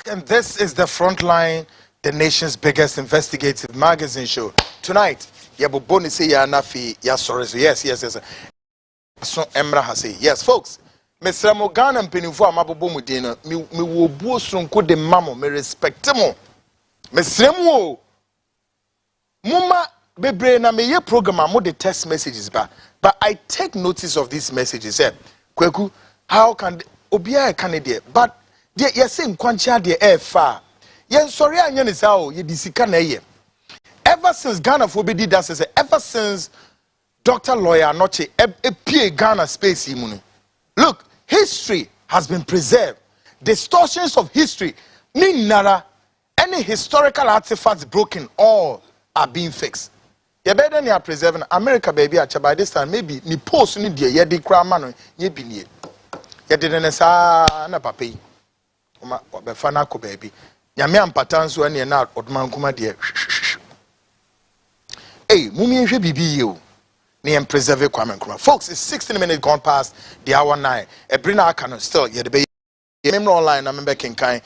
And this is the Frontline, the nation's biggest investigative magazine show. Tonight, Yaboboni say ya nafi ya sorry. Yes. So Emra has say yes, folks. Mr. Morgan and Penifo Amabobo Mudina, me wo buo sonko de mamo, me respect mo. Mr. Mo Muma bebre na me ye program mo the text messages ba. But I take notice of these messages. Kweku, how can Obia Canada? But you're saying Quancha de air far. Yes, sorry, I know how you disika na ye. Ever since Ghana for be did that, ever since Dr. Lawyer Noche a Ghana space imuni. Look, history has been preserved. Distortions of history, ni nara, any historical artifacts broken, all are being fixed. You better than you are preserving America, baby. By this time, maybe ni post ni dear, ye de cramano, ye be near. Ye didn't say na papi. Befana ko baby. Nyame ampatanso ane na odman kuma de. Hey, mumi ehwe bibi ye o. Ne em preserve Kwame Nkrumah. Folks, it's 16 minutes gone past the hour 9. Ebrina Akano still ye de be member online na member kinkan.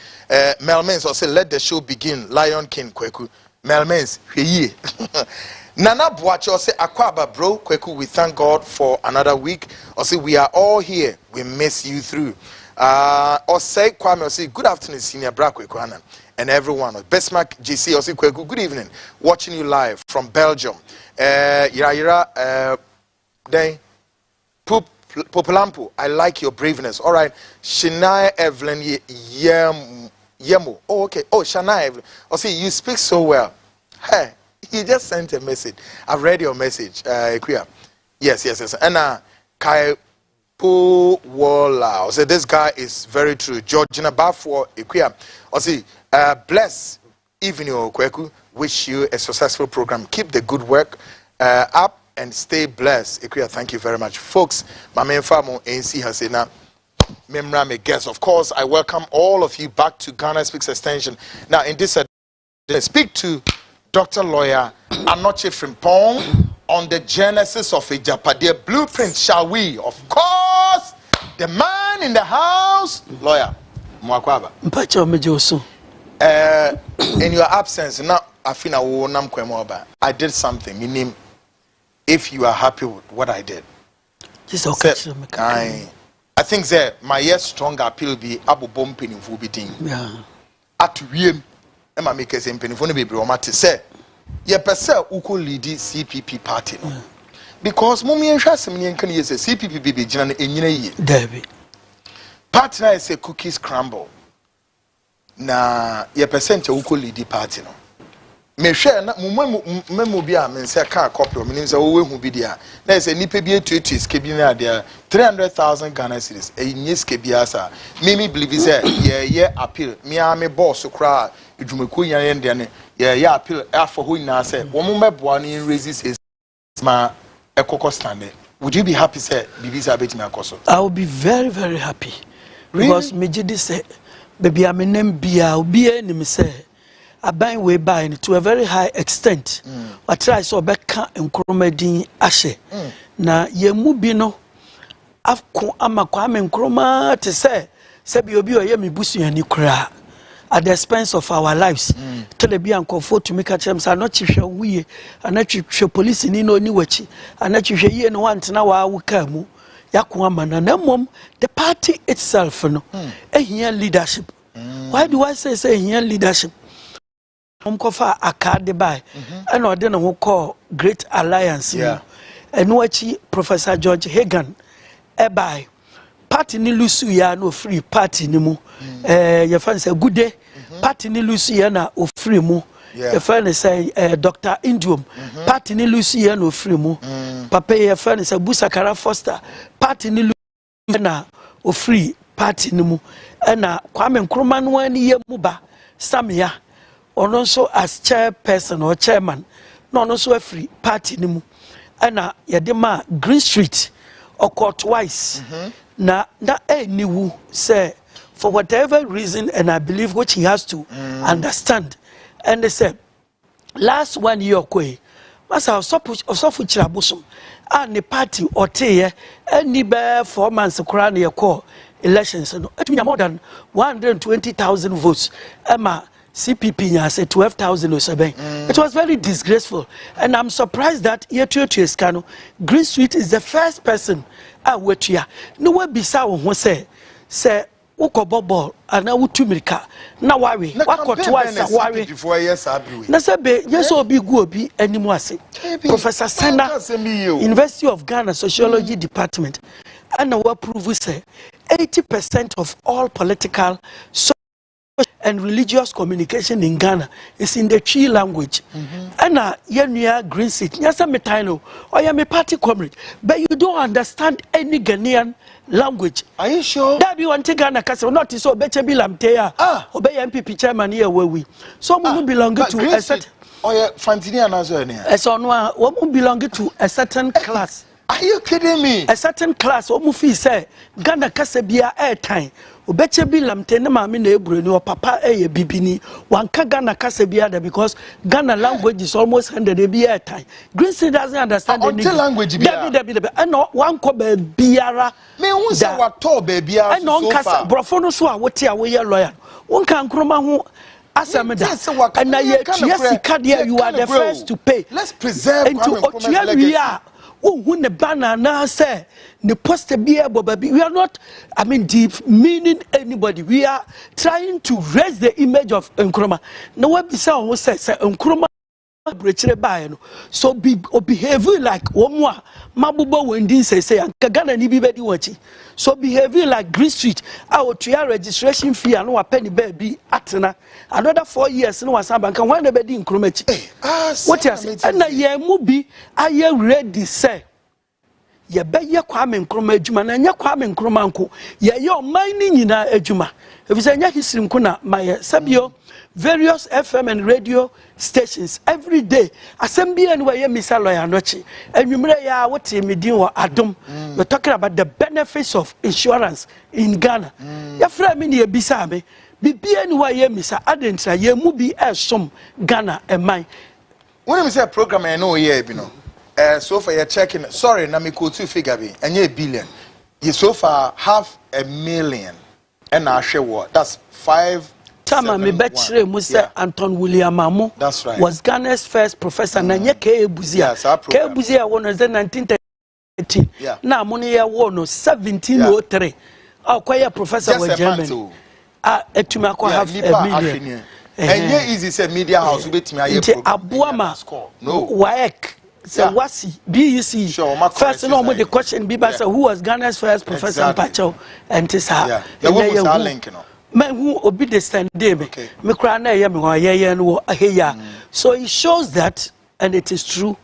Melmens or say let the show begin. Lion King Kweku. Melmens hwe ye. Nana Boacho say Akwaba bro Kweku, we thank God for another week. Or say we are all here. We miss you through. Or say Kwame or say good afternoon senior bra Kweku and everyone. Bestmark GC or say Kweku, good evening. Watching you live from Belgium. Yira Day Popolampo, I like your braveness. All right. Shania Evelyn Yemo. Oh, okay. Oh, Shania Evelyn. Oh, see, you speak so well. Hey, he just sent a message. I've read your message. Yes. And Kai Po Walla. So this guy is very true. Georgina Bafo Equia. Oh, see, bless evening, Kweku. Wish you a successful program. Keep the good work up and stay blessed. Equia, thank you very much. Folks, my main famo ANC has said now. Memra me guest. Of course, I welcome all of you back to Ghana Speaks Extension. Now, in this, I speak to Dr. Lawyer Anoche Frimpong on the genesis of Agyapadie blueprint, shall we? Of course, the man in the house, Lawyer Mwakwaba. In your absence, now I did something. Meaning, if you are happy with what I did, I think that my yes strong appeal be Abu Bompin in Fubiting. Yeah. At Wiem, Emma makers in Penifone be Bromati say, ye per se uko lead CPP party. Because Mummy and Shasim can use a CPP baby Jan in ye. Debbie. Partner is a cookie scramble. Na ye percent uko lead party no. Me share na memo bia me say ka copy me nim say wo hu bi dia na say nipa bi etuetu ske bi na dia 300,000 Ghana cedis e nye ske bia sa me believe say ye appeal me a me boss kra edwumako yan de ne ye appeal afọ ho nyina say wo mo meboa no resist ma ekoko stand. Would you be happy say bibi say abeti me akoso? I will be very, very happy. Really? Because me jidi say baby amenem bia obi enim say aban way by to a very high extent. What try so beka Nkrumah din ahye. Na yemu bi no afko amakwa Nkrumah te say bi obi oye me busuani kura at the expense of our lives. Telebi ankofo to make a chance not chihwe wiye anatwihwe police ni no ni wachi anatwihwe ye no wantena wa wuka mu yakwa mana na mom the party itself no ehia leadership. Why do I say ehia leadership? Kofa akade by and or then we call Great Alliance. And wachi Professor George Hagan by party ni lusu ya no free party ni mu your friend say good day party ni lusu ya na o free mu your friend say Dr. Indium party ni lusu ya no free mu papa your friend say Busakara Foster party ni lusu na o free party ni mu na Kwame Nkrumah no ani ye mu ba Samia ono so as chairperson or chairman no ono so a free party ni mu na yedema Green Street or twice na niwu say for whatever reason, and I believe which he has to understand, and they said last 1 year kwe masa osofu chirabusum and the party or te any bear 4 months kura na yako elections no it mean more than 120,000 votes CPP nya say 12,000 or so. It was very disgraceful, and I'm surprised that Yetuetu Scano Green Street is the first person wetua no we bisa wo ho say uko ball and utumika na worry wako twice worry before yes abi na say yes obi go obi animo ase Professor Sana University of Ghana Sociology Department and we prove say 80% of all political and religious communication in Ghana is in the Twi language. And yenua Green Seat, nyasa metano, or ya me party comrade, but you don't understand any Ghanaian language. Are you sure? That be one thing Ghana kasa not so beche bilam teya. Obey MPP chairman here where we. So we belong to a certain. Or ya Fantini and so no, we belong to a certain class. Are you kidding me? A certain class, Omufi say Ghana kasa biya airtime. Ubeche bilam tene mami na ebru ni papa eye bibini wanka Ghana kase biada because Ghana language is almost 100 a time. Green Street doesn't understand any language biya. And wanko be biara. Me who say what to be biara. And on kasa brofono so a wotia we lawyer. Wonka nkroma ho asameda. And na ye yes kadia you are the first to pay. Let's preserve into otua who ne banner na say the poster be able baby we are not demeaning anybody. We are trying to raise the image of Nkrumah. No what be say Nkrumah brechre bae no so behave like omwa mabubo wendi say Ghana ni bibedi wachi so behave like Green Street our registration fee and no penny baby atena another 4 years no wasamba kan when be di Nkrumah chi what you say na ye mu bi aye ready say ye be ye Kwame Nkrumah adwuma na nya Kwame Nkrumah nko ye oman ni nyina adwuma if say nya history nko na my sabio various FM and radio stations every day assembly anyway Mr. Lawyer Nochi and you ya what me din wa adom we're talking about the benefits of insurance in Ghana ya fra me ne bisa me bibi anyway Mr. Adentra ye mu bi esom Ghana e man when me say program I know here bi no so far you're checking sorry na me quote figure bi enye a billion you so far 500,000 and I share what that's 5 Tama me betchre Musa Anton William Mamo was Ghana's first professor na nye K Buzia. K Buzia won in 1913. Na money ya won 1703. Akwaya professor wa Germany. Etuma ko have a million. Enye easy say media house betimi aye program. Abuama no waek say wasi BEC first no mo the question biba say who was Ghana's first professor Pacho and tisa. The one was our link no. Man who obi the stand day me kra na ye me ho ye no aheya so it shows that and it is true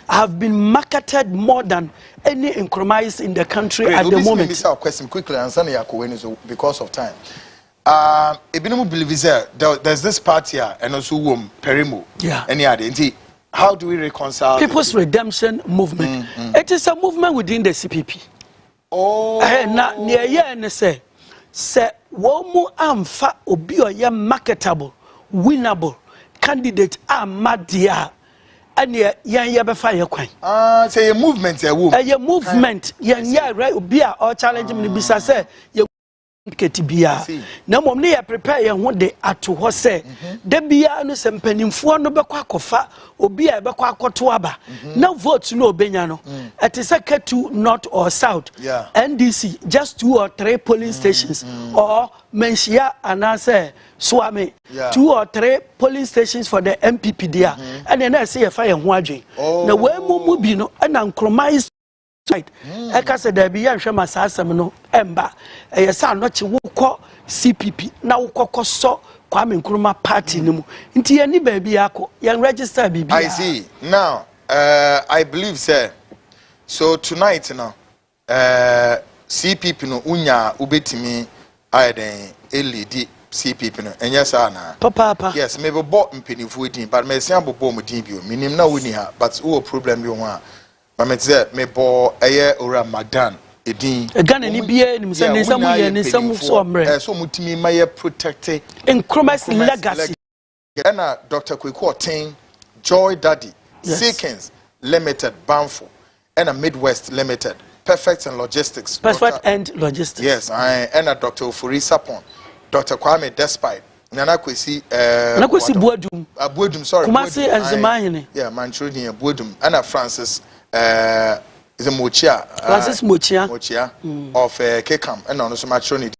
I have been marketed more than any Nkrumahs in the country at the moment. Let me question quickly answer Yakoweni because of time. Ebinemu believe there's this party here and also Perimo any other how do we reconcile People's Redemption Movement? It is a movement within the CPP. Oh na near ye and say womu amfa obi oye marketable winnable candidate amadia ane yan be fa ye kwan say a movement a movement yan right obi a or challenge me bisa say ye ketibia na mom ne ye prepare ye ho de ato ho say de bia no se mpanimfo no bekwa kofa obi a bekwa akoto aba na vote no obenya no it is a K2 north or south NDC just 2 or 3 polling stations or menshia anase swame 2 or 3 polling stations for the MPP there and then I say if I ho adwen na we mu bi no na Nkrumah right eka se da bi ya hwe masasem no emba yesa anoche wukọ CPP na wukọ so Kwame Nkrumah party nimu nti yani ba bi yakọ yan register bibi I see now I believe sir so tonight now CPP no unya ubetimi ayeden elidi CPP no enya sa na papa yes maybe bo mpenifu edin but me sian bobo mo din bio minim na woni ha but wo problem bi ho a Mametse me bo eye ora Magdan edin Ghana ni bia ni se nsamu ye nsamu so mre so mutimi maye protect Nkrumah's legacy na Dr. Kweku Oten Joy Daddy Seekins Limited Banfo and a Midwest Limited Perfect and Logistics. Perfect and Logistics. Yes, and a Dr. Ofuri Sapon, Dr. Kwame Despite, Nana Kwesi Buadum. Buadum, sorry. Kumasi and Zemahini. Yeah, Manchurian Buadum, and a Francis is a Mochia. Francis Mochia of Kekam, and on the matronity.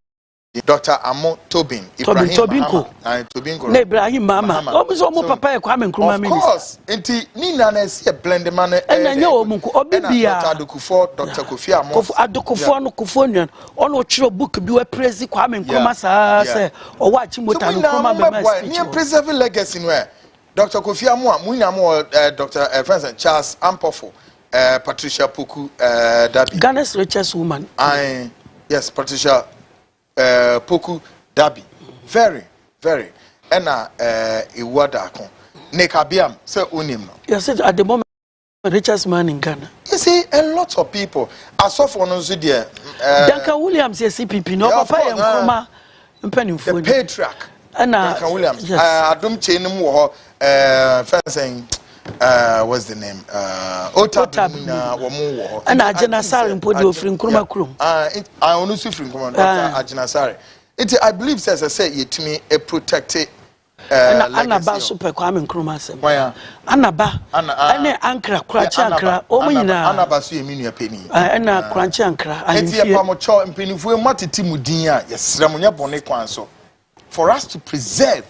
Dr. Amo Tobin, Tobinko, Ibrahim Mama. Almost papa Kwame Nkrumah minister. Of course, enti Nina na see a blend man and I know Munku Obibia Dr. Adokufo, Dr. Kofi Amo. Adokufo no Kufonian. Ono chiro book bi we praise Kwame Nkrumah say or watch Mota Nkrumah be near preserve legacy where Dr. Kofi Amo, Munamo Dr. Francis Charles Ampofo, Patricia Poku Dabi. Ghana's richest woman. Yes, Patricia Poku Dabi. Very, very. And Iwadako. Nekabiam, say unim. Yes, at the moment, richest man in Ghana. You see, a lot of people. I saw for no Zudia. Duncan Williams, yes, CPP, no, Papa and Kuma, the patriarch. And Duncan Williams. I don't change him more. Fencing. What's the name? Otabina. And Ajanasari in Podio Frinkruma Krum. I only see Frinkruma, Ajanasari. I believe, as I say, to me, a protected. Anaba super Kwame Nkrumah sem. Anaba. Ane Ankara, Kranchi Ankara. Omina. Anaba su yemi penny. Ana Kranchi Ankara. Eti ya pamocho mpenifu matiti mudinya. Yes, ramunya bone kwanso. For us to preserve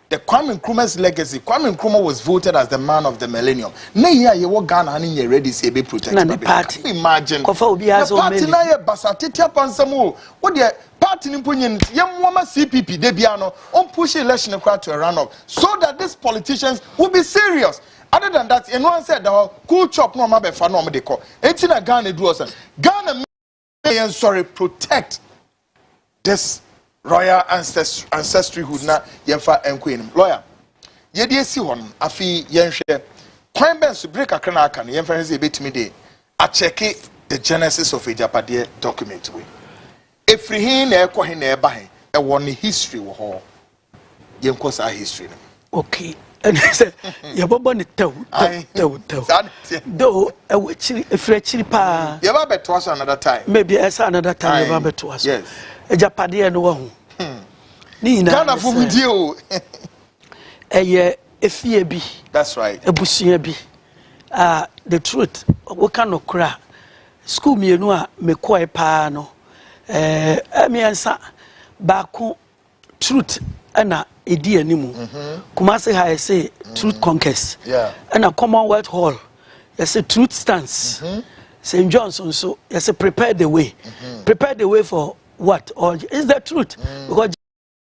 the Kwame Nkrumah's legacy. Kwame Nkrumah was voted as the man of the millennium. Na here you work Ghana and you ready to be protected. Party. Can you imagine? The party na ye basatiti apansamo. What the party ni punyen yamwama CPP debiano on push election to a runoff so that these politicians will be serious. Other than that, anyone said the cool chop no mabe fa no me call. Etina Ghana do us. Ghana sorry protect this royal ancestryhood na yemfa enquenim lawyer yedi esi hon afi yenhwe kwan ben so break akra na aka no yemfa ze betimi de a check the genesis of Agyapadie document we efri hin na ekọ hin na eba hin e won history wo ho yenko sa history no okay and say yebobo ne taw do e wachiri efri chiri pa yeba beto us another time maybe another time yeba beto us yes Agyapadie no wo Ghana for video. Efie bi. That's right. Ebusua bi. The truth. We can cry. School me no a me koi pa no. Me ansa baako truth ana edi animu. Kumasi ha say truth conquers. Yeah. Ana Commonwealth Hall. You say truth stands. St. Johnson so you say prepare the way. Prepare the way for what? Or is the truth? Because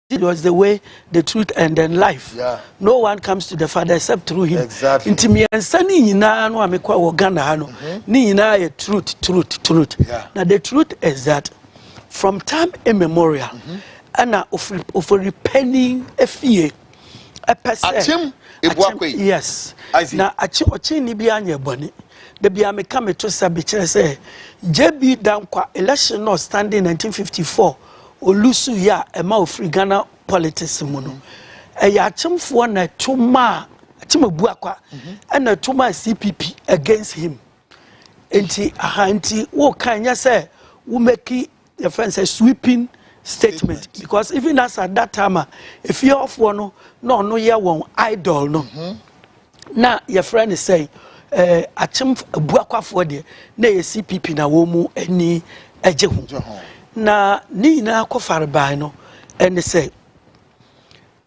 it was the way, the truth, and then life. Yeah. No one comes to the Father except through Him. Exactly. Intimi ansani ina no amekwa wogana hano. Ni ina ye truth. Yeah. Now the truth is that from time immemorial, ana ofori penny efie a person. Achim ebuakwe. Yes. Na achi ni bi anye boni. The bi ameka to sabi kire say JB Dankwa election no standing 1954. Olusu ya ema ofri Ghana politics mu no ya chimfo na tuma chimabu akwa na tuma CPP against him anti wo kanya say wo make your friend say sweeping statement because even as at that time if you off one no ye won idol no na your friend is saying achim abu akwafo de na ye CPP na wo mu ani eje hu na ni na akofare ban no and say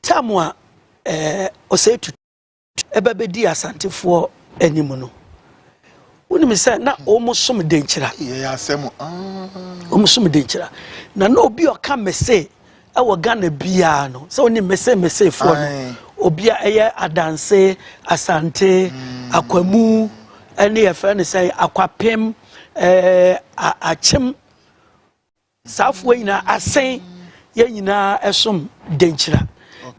tamwa osay tu ebabedi asantefo animu no woni me say na omosom denkyira asem omosom denkyira na obi oka mese ewo Ghana bia no so oni mese fo no obi eye adanse asante akwamu ene ye fa ne say akwapem achim Safwe na asen ye nyina esom denkyira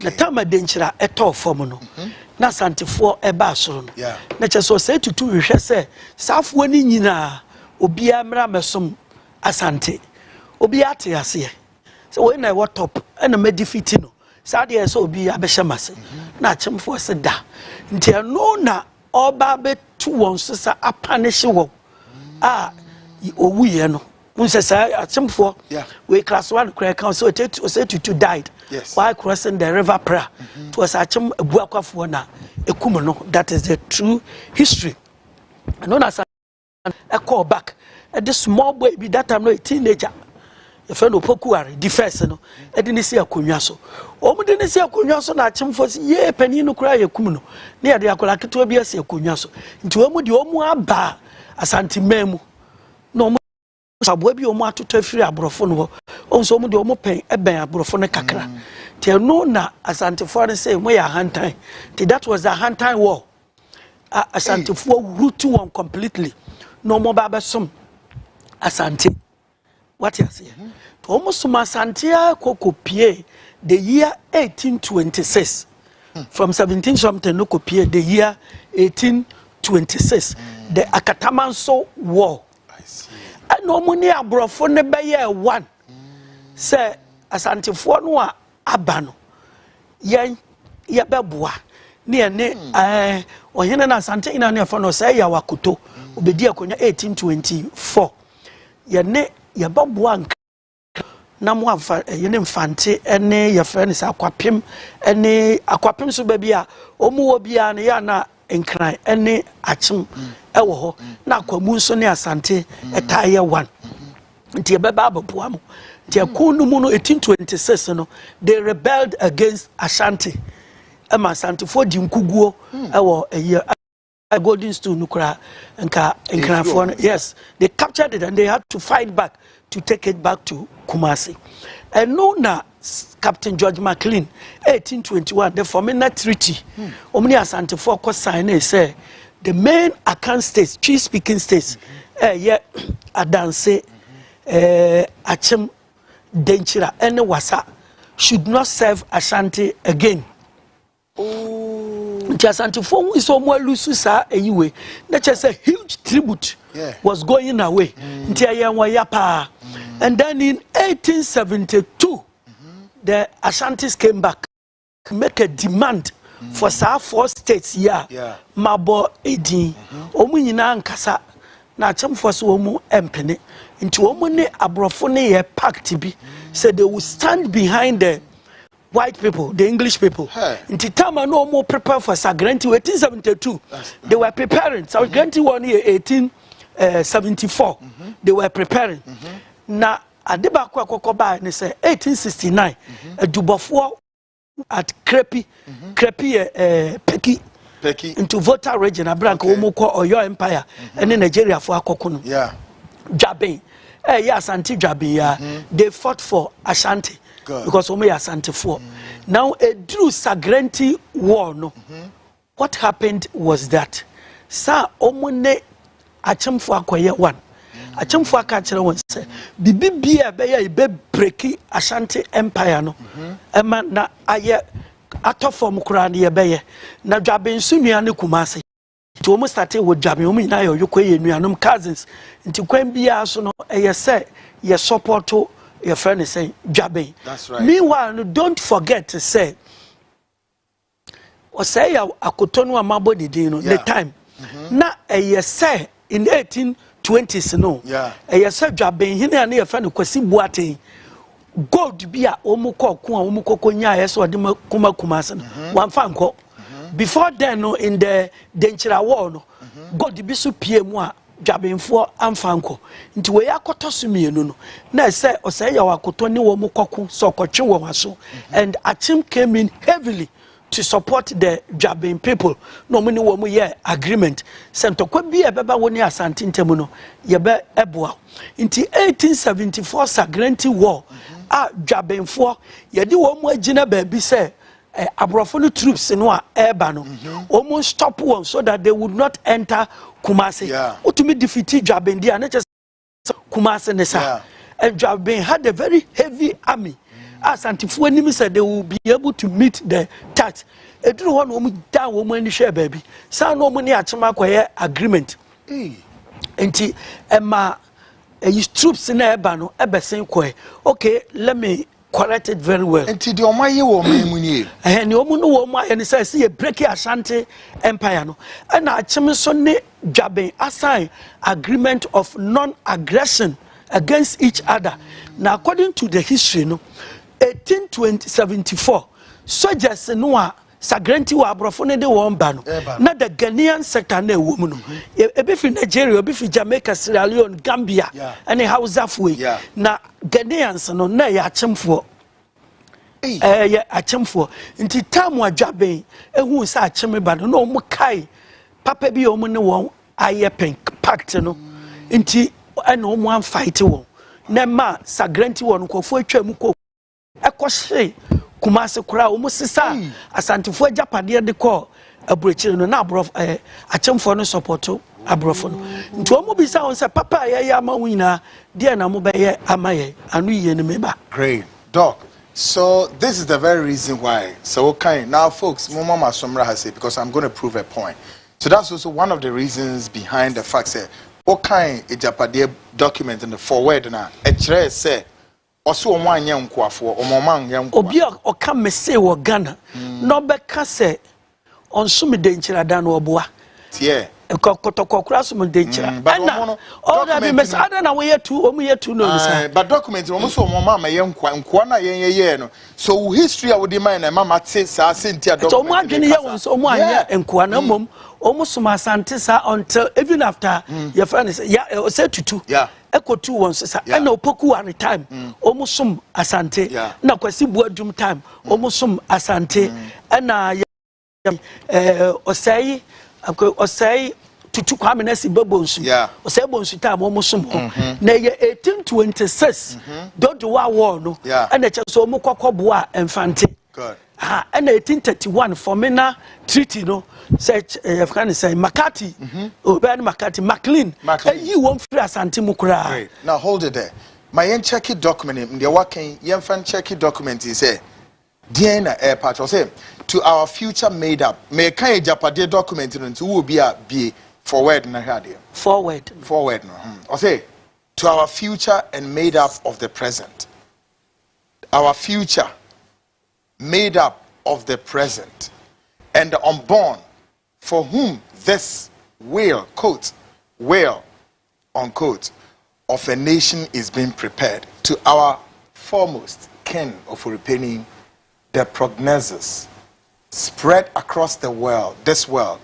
na tama denkyira eto fom no na santefo eba asoro no na cheso se tutu hwehwe se safwe ni nyina obi amra mesom asante obi ate ase so we na what top na medifiti no sa de so obi abehye mase na achemfo se da ntia no na oba betu won sesa apanish wo owu ye no unse say achimfo we class 1 cry count so to died while crossing the river pra it was achim ebuakwafo na ekum no. That is the true history. And known as a call back at the small boy be that time no a teenager your friend opokuare the first no e didn't see akonwa so o mu didn't see akonwa so na achimfo si ye pani no kura yekum no na ye de akola keto bi ase akonwa so nti o mu de o mu aba asante memu no sabo bi o mu atoto afiri aborofo no o so mu de o mu pen eben aborofo no kakra ti no na asante for say mo ya hantan ti that was a hantan war. Asante for root one completely no more baba some asante what you say to almost some asante kokopie the year 1826 from 17 something no kopie the year 1826 the Akatamanso war. I see. And no money abrofo ne be year 1 say asante for no abano yen ye beboa ne ne ohene na asante ina ne fa no say ya wakoto obedi akonya 1824 ye ne ye baboa na mo afa ye ne mfante ene ye fra ne sa akwapem ene akwapem so ba bia omu wo bia ne ya na enkran ene achim ewo ho na akwamu nso ne asante etaye 1 nti ye beba ababoa mo nti akunu mu no 1826 no they rebelled against Ashanti. Ema Asante for di nkuguo ewo a golden stool nukra nka for yes they captured it and they had to fight back to take it back to Kumasi. And no na Captain George McLean 1821 the Formina Treaty omni Asante for ko sign say the main Akan states, Tree speaking states yeah adanse Achim Denchira and Wasa should not serve Ashanti again. Asante for is so more loose anyway. That's just a huge tribute was going away. And then in 1872, the Ashantis came back to make a demand for 4 states here. Mabo Edi, Omunina and Kasa, Nacham for Somu Empene, into Omune Abrofone pact be said they will stand behind the white people, the English people. In Titama no more prepare for Sagranti 1872. They were preparing. Sagranti 1 year 1874. They were preparing. Na Adebakwa Kokoba and say 1869. A Dubofo at Crepi Peki into Volta region, a branch Omoko or your empire, and in Nigeria for Akokunu. Jabe. Yes, Anti Jabe. They fought for Ashanti. Because Ome Asante for now a true Sagrenti war no. What happened was that Sa Omone Achimfo akoye 1. Achimfo akachira won say bibi bia be ya be breaki Ashanti empire no. Ema na aye atofom kura na ye be ye na dwabe nsumia ne Kumasi. To almost started with Jabe omi na yo koye nuanom cousins. Nti kwan bia so no eye say ye support to your friend is saying Jabe. That's right. Meanwhile, don't forget to say, or say Akotonu Amabo Dino the time. Na a year say in 1820s no. A year say Jabe hine and your friend kwasi buate gold be a omuko nya yeso adima kuma kumasan. One fanko. Before then no in the Denchira war no gold be so PM Jabinfo amfanko nti we yakoto sumienu no na say osay ya wakoto ni wo mukoko so kwatwe wo waso and Achim came in heavily to support the Jabin people no muni wo mu ye agreement sentokwa bi e beba woni Asante ntemu no ye be eboa nti 1874 Sagrenti war a Jabinfo ye di wo mu agina ba bi say Abrofonu troops no a eba no almost stop one so that they would not enter Kumasi. Ultimately defeated Jabendi and just Kumasi Nessa. And Jabin had a very heavy army. As Antifuenimi said they will be able to meet the tax. A true one woman down woman share baby. Sound no money at Chamakwaya agreement. And his troops in Ebano, Ebesin Kwe. Okay, let me correct it very well. And the Omaye woman, and the woman no woman and says, see a breaky Ashanti Empire. No, and I Chamisone Jabe assign agreement of non-aggression against each other. Now, according to the history, no, 1874, soldiers no Sagrenti wa abrofone de womba no na the Ghanaian sector na ewo mu no ebe fi Nigeria ebe fi Jamaica, Sierra Leone, Gambia and Hausa fo na Ghanaians no na ya achemfo ya achemfo nti tamu adwaben ehu sa acheme ba no na omu kai papa bi omu ne won aye pact no nti na omu an fight won na ma Sagrenti won kofo atwa mu ko ekohye Kumasi kura umusisa asantifo Agyapadie de ko aburechire no na abrof achemfo no supporto abrofo no nti omo bisa on say papa ye ama wina de na mo be ye amaye anu ye ne meba. Great doc. So this is the very reason why. So okay, now folks, Mama Somra has said, because I'm going to prove a point. So that's also one of the reasons behind the fact that okay Agyapadie document in the forward na e say also one young quaffo or momang young Obia or come me say wo Ghana no be kase on sumi denchira dan oboa yeah kokotokokura sumi denchira all that be mess other na we two omu ye two no but document almost mama ma young kwa na ye no so history I would demand na mama say sa sentia document so omu adwene ye won so omu anya enkwa na mom omu suma asante sa until even after your friend say yeah say tutu ekotu won sesa na opoku one time omusum asante na kwasi buadum time omusum asante na osai tutu kwame na si babonsu osai bonsu time omusum na ye 1826 dodo wa war no na cheso omukokobua emfante and 1831 Formina Treaty no such Afghanistan Makati Oban Makati McLean you won't free Asante Mukura. Now hold it there. My checky document in the working Yenfan checky document is say Diana airport or say to our future made up may kind Agyapadie document into will be a be forward na here forward no or say to our future and made up of the present, our future made up of the present and the unborn, for whom this will, quote, will, unquote, of a nation is being prepared, to our foremost kin of Uripeni, the prognosis spread across the world, this world,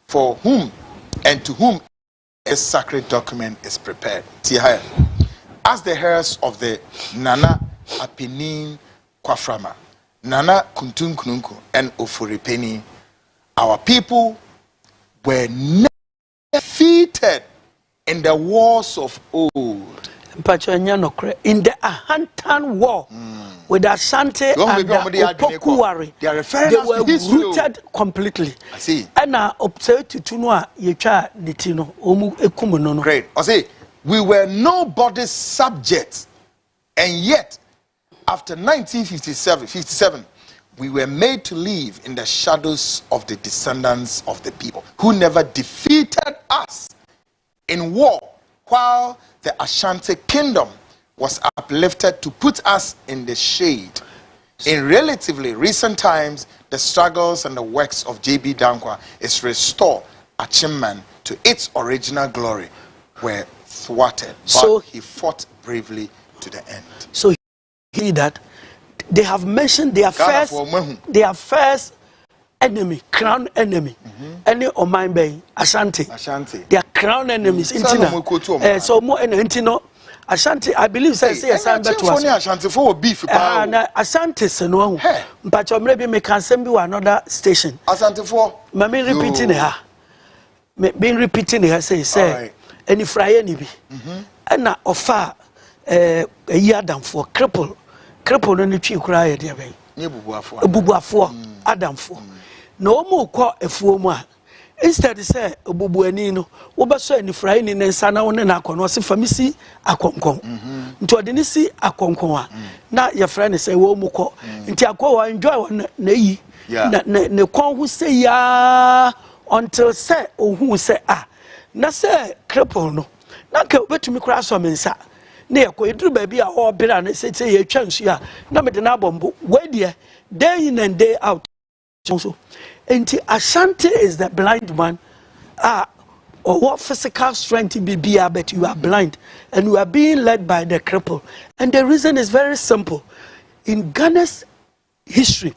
for whom and to whom a sacred document is prepared. As the heirs of the Nana Apinin Kwaframa, Nana Kuntun Kununku and Ofuripeni, our people were never defeated in the wars of old. In the Ahantan War with Asante and the Opokuwari, they were rooted completely. I see. And now, observe to Tunua, Yecha Nitino, Omu Ekumunono. Great. I say, we were nobody's subjects, and yet, after 1957, we were made to live in the shadows of the descendants of the people who never defeated us in war, while the Ashanti kingdom was uplifted to put us in the shade. In relatively recent times, the struggles and the works of J.B. Dankwa is restored Achimman to its original glory were thwarted, but he fought bravely to the end. So that they have mentioned their first enemy, crown enemy, any of mine bay Ashanti. Their crown enemies. So more and Intino Ashanti, I believe says Ashanti was Ashanti for beef. Ashanti no, but maybe me can send you another station. Ashanti for Mammy repeating her, being repeating her say any fry any be, and now offer a year down for cripple no chi kura dia ben bubuafo adamfo no mo kɔ afuo mu a instead say bubuani no wo beso anifrai ni nsa na wo ne na akɔno se famisi akonkon nti ɔde ne si akonkon a na ye frɛ ne say wo mu kɔ nti akɔ enjoy na yi ne kon hu say ya until say ohun say na say cripple no na ka obetumi kura so mensa ne ko edru ba bi a o bera ne say ye twansu a na me de na bombo we de day in and day out so enti Ashanti is the blind man or what physical strength be but you are blind and you are being led by the cripple. And the reason is very simple. In Ghana's history,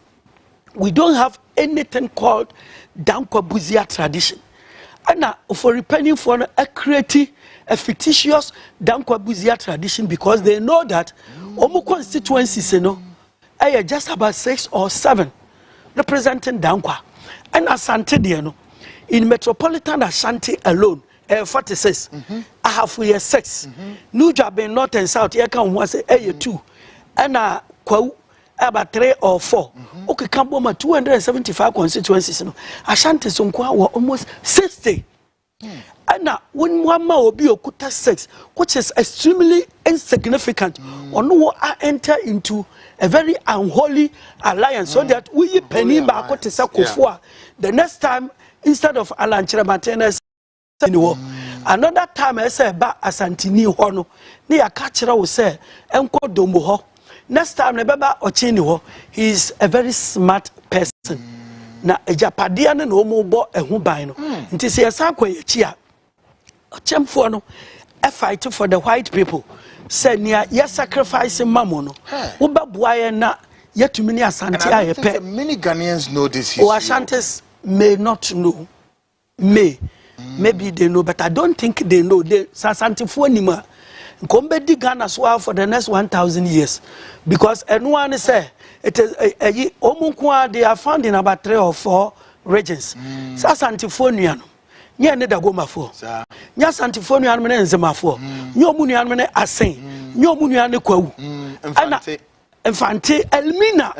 we don't have anything called Dankwabuzia tradition. And for repenting for a creative, a fictitious Dankwabuzia tradition, because they know that Omo constituencies, are just about 6 or 7 representing Dankwa. And Asante, in metropolitan Ashanti alone, 46. I have 6. New job in north and south, here can one say 2. And about 3 or 4. Okay, come 275 constituencies. Ashanti Sonkwa were almost 60. And now, when one will be okuta 6, which is extremely insignificant, or no one enter into a very unholy alliance, so that we penny back to Sakofua. The next time, instead of Alan Chiramantenas, another time I say ba Asantini Hono, near Kachira will say, Enko Domboho. Next time, Nebaba Ochini, he is a very smart person. Na Agyapadie and no more bo a hubino. It is a sakwe chia. Chemfono, a fight for the white people. Said near yes sacrificing mamono. Uba buaya na yet to many Asante. Many Ghanaians know this. Or Ashantis may not know. Maybe they know, but I don't think they know. They Sasanti Fuanima. Kombe di Ghana swell for the next 1,000 years. Because anyone say it is Omunkwa, they are found in about 3 or 4 regions. Sasantiphonian. Nya ne da goma fo. Nya santiphonian me nzema fo. Nya omunuan me asen. Nya omunuan ne kwawu. Infante Elmina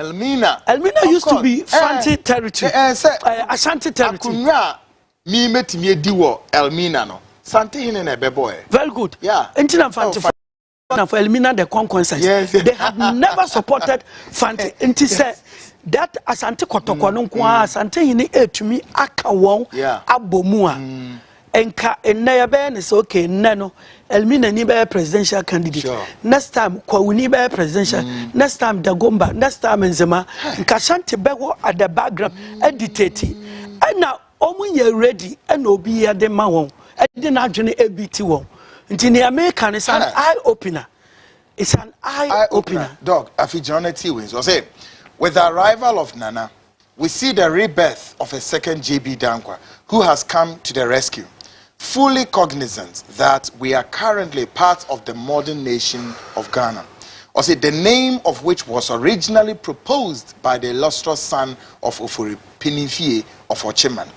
used to be Fanti territory. Ashanti territory. Akunya mi metimi edi wo Elmina no. Sante hine na beboy. Very good. Yeah. Until Fanti for Elmina the conquest. Yes. They have never supported Fanti. Until say that Asante Kotoko no kwa Asante hine etumi aka won abomu a. Enka enna be say okay nno Elmina ni be presidential candidate. Sure. Next time Kwawuni be presidential. Next time Dagomba. Next time Nzema. Nka Ashanti be at the background editati. And now omu ready and obi ya de ma won. I didn't actually ABT one. In the American, it's an eye opener. It's an eye opener. Dog, Afijanity wins. Say, with the arrival of Nana, we see the rebirth of a second JB Dankwa who has come to the rescue, fully cognizant that we are currently part of the modern nation of Ghana. Or say, the name of which was originally proposed by the illustrious son of Ofori Pinifie of Ochiman.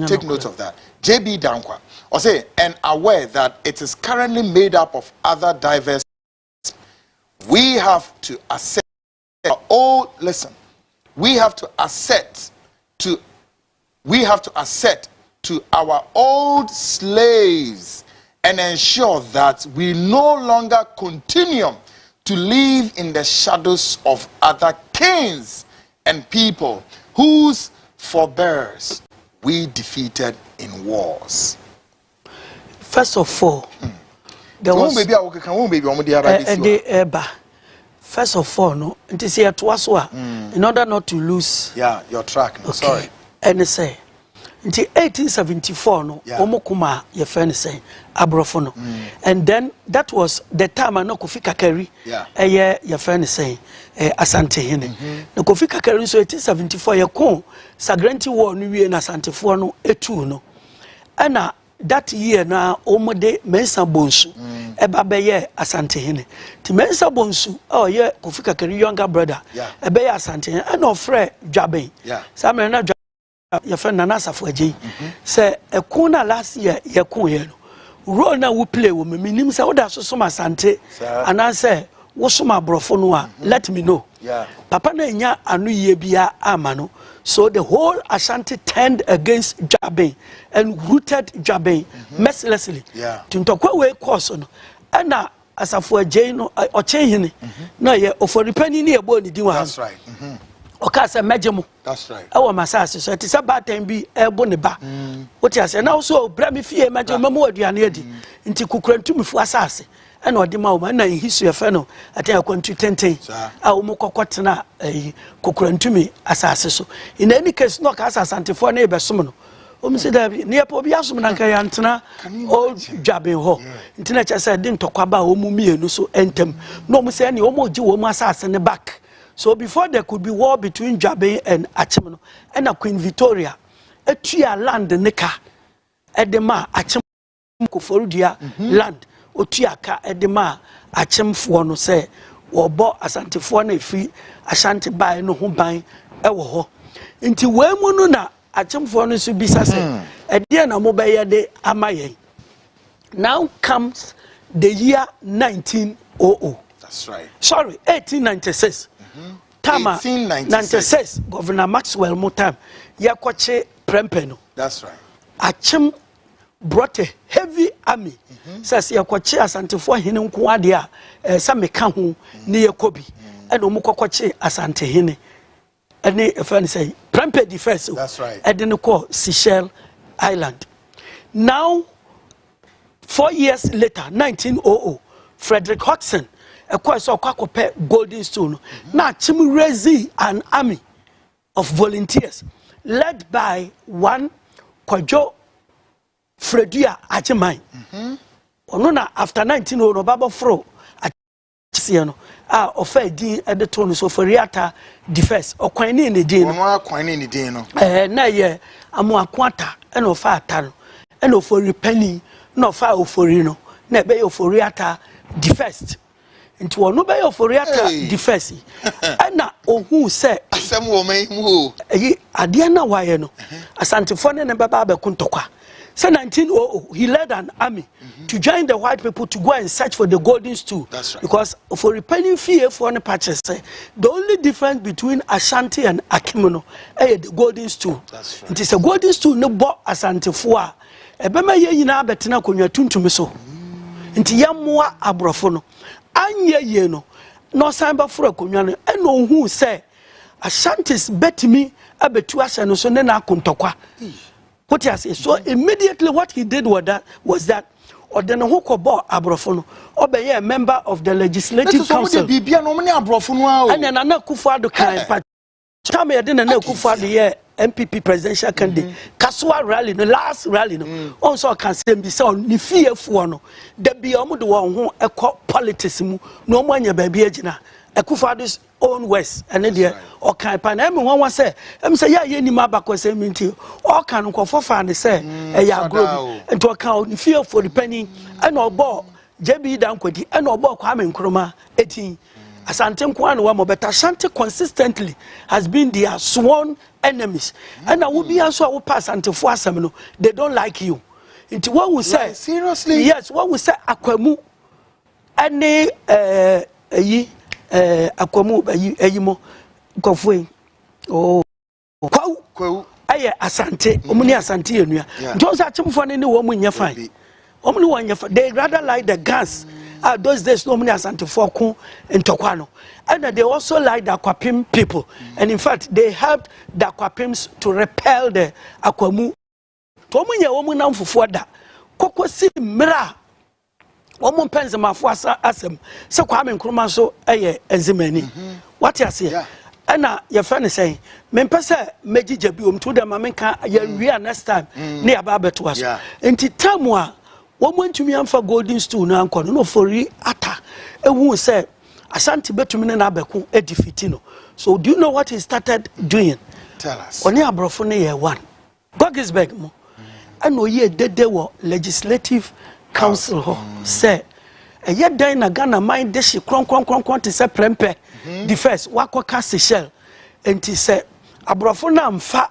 Take note of that. JB Dankwa, or say, and aware that it is currently made up of other diverse. We have to accept all. Listen, we have to accept to our old slaves and ensure that we no longer continue to live in the shadows of other kings and people whose forebears we defeated in wars. First of all, there was first of all, no, it is here to us in order not to lose. Yeah, your track. No, okay. Sorry. And say, until 1874, no, Omokuma, your friend say, Abrofono, and then that was the time I know Kofi Kakeri. Yeah, your friend saying, Asante Hene. No Kofi Kakeri, so 1874, your con, Sagranti war, New and Asante Fuano, etu no, and that year now, Omode Mensa Bonsu, Ebabeye Asante Hene. To Mensa Bonsu, oh yeah, Kofi Kakeri, younger brother, Ebeye Asante, and no Fred Jabe. Yeah, Samena. Your friend Nanasa for J. Say a corner last year, your coin. Rona will play with me, meaning say, oh, that's so much Sante. And I say, what's my brofonua? Let me know. Yeah. Papa Nanya anu yebia amano. So the whole Ashanti turned against Jabe and rooted Jabe mercilessly. Yeah. Tintokwa we course on. And now, as a for J no or change no, yeah, or for the penny near body. That's right. Okasa mejemu. That's right. Our masasi so it is about time be eboneba. What you say now so bra me fie mejemu mamu aduane adi. Nti kukrantu me fu asase. and or the man in history of feno I think I want to tente a umukokotena kokurantumi asase so in any case no ka asante for na ebesom no say that near Pobiasum Nanka Yantana old jabbing ho. Internet said didn't talk about Omumi so entem. No, say any Omo Juomas in the back. So before there could be war between Jabe and Achimano and a Queen Victoria, a tria land Nika Edema Achim Kuforudia land, Otiaka Edema Achim Fuano say, or bought Asante Fuane free Ashanti buy no home buying Ewo. Into Wemununa. Achimfo no so bisa say e dia na mobile de amaye. Now comes the year 1900. That's right. Sorry, 1896. Tama 1896 Governor Maxwell Mutam yakwache prempeno. That's right. Achim brought a heavy army. Says yakwache asantefo hene nko ade a sa meka ho ne yakobi. And omukokwache asante hene. Any friend say Prempeh the first. That's right. And then call Seychelles Island. Now 4 years later, 1900, Frederick Hodgson, a course of Kwakope Golden Stone. Now Chim raised an army of volunteers led by one Kwajo Fredia Ajimai. Onona after 1900 Baba Fro Siano. Offer din at the tone so for Riata defense or quine in the din. Quine in the din. Na ye, amo aquata, and of fatan, and of for repenning, no fire for Reno, ne bay of for Riata defense. Into a no bay of for Riata defense. And now, oh, who said, some woman who Adiana Wayano, a Santifone and Baba Kuntoka. So 1900, he led an army to join the white people to go and search for the golden stool. That's right. Because for repelling fear for any patches, the only difference between Ashanti and Akimono is the golden stool. That's right. It is a golden stool no bought Asante for. Ebema ye na betina konwa tuntum so. Nti yammoa abrofo no. Anye ye no. No samba for konwa no. Eno hu say Ashantis betimi abetu asha no so ne na akontokwa. What he said. So immediately what he did was that or then who could bought Abrofono or be a member of the legislative council. And then another Kufado kind but Tame didn't know Kufado MPP presidential candidate. Kaswa rally, the last rally no. Also can say be so ni fear for no. There be the one who a politics no one your baby agina. A Kufado's own west and then or can pan one was say yeah ye ni mabako say minti or can go for fan say ya grow and to account fear for the penny and or ball JB down kwedi and or ball Kwame Nkrumah 18 Asante Nkwano wa but Ashanti consistently has been their sworn enemies and I will be also pass until for asem they don't like you into what we say seriously yes what we say Akwamu any Akwamu ayimo kofwe oh kwa aye Asante omuni Asante enua ntonso achimfo ne wo mu nya fine omuni wo nya fine they rather like the gas those days no omuni Asante for ko ntokwa no and they also like the Akwapim people and in fact they helped the Akwapims to repel the Akwamu to omunya wo mu namfofo da kokosi mra Omo penze mafo asem se Kwame Nkrumah so eye enzimani what you say ana ye fa ne say me pese megije bi omtu da ma menka ye wi next time ne aba beto aso enti tamu a wo ntumi amfa golden stool na anko no fori ata ehu say Ashanti betumi ne na abeko edifiti no so do you know what he started doing? Tell us. Oni abrofo ne ye one Goggisberg mo ana oye dede wo legislative council ho say eye dan na Ghana mind de she kron to say Prempeh the first wakoka Seychelles enti say abrofo na mfa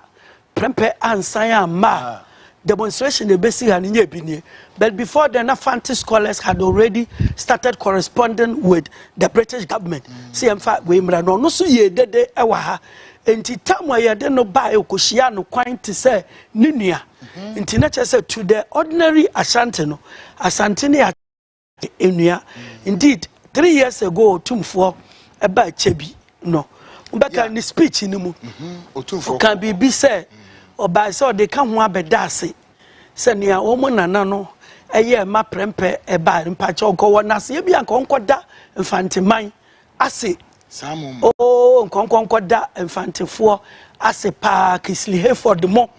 Prempeh ansan ama demonstration the basic and nye binie but before then Fanti scholars had already started corresponding with the British government see mfa we mra no so ye dede ewa ha enti tamwa ye de no ba ekohia no kwan to say ninua enti na say to the ordinary Ashanti no Asante ne enua indeed 3 years ago tumfo eba chebi no mbeka ni speech ni mu otumfo kan bi say oba say they can ho abeda ase se ne a omo nana no eye ma prempe e ba mpacha okowo na se bia nkonkoda mfanteman ase samum oh nkonkonkoda mfantefo ase pa Kisli Hayford mo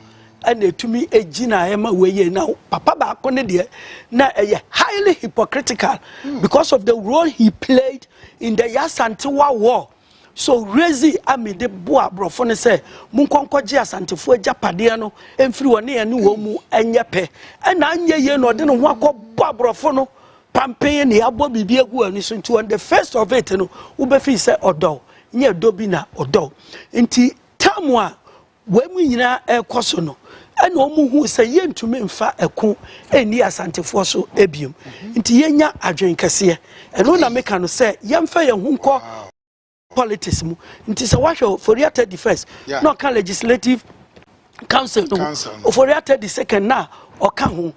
and etumi ejina ema weye na papa ba akone de na highly hypocritical because of the role he played in the Yasantewa war. So Rezi amide boa brofo ne say munkonkoje asantefo Agyapadie no emfiri woni ene wo mu enyepe na anye ye no de no ho akobbo brofo no pampen ne abo bibi egu ani so nti on the first of it no wo be fi say odo nye do bi na odo nti tamwa we mu nyina ekoso no ene omu hu say yentumi mfa eko eni asantefo so ebiem nti yenya adwen kese eno na meka no say yemfa ye hu nko politics mu nti se wahwe for year 31st no can legislative council no for year 32nd na oka ho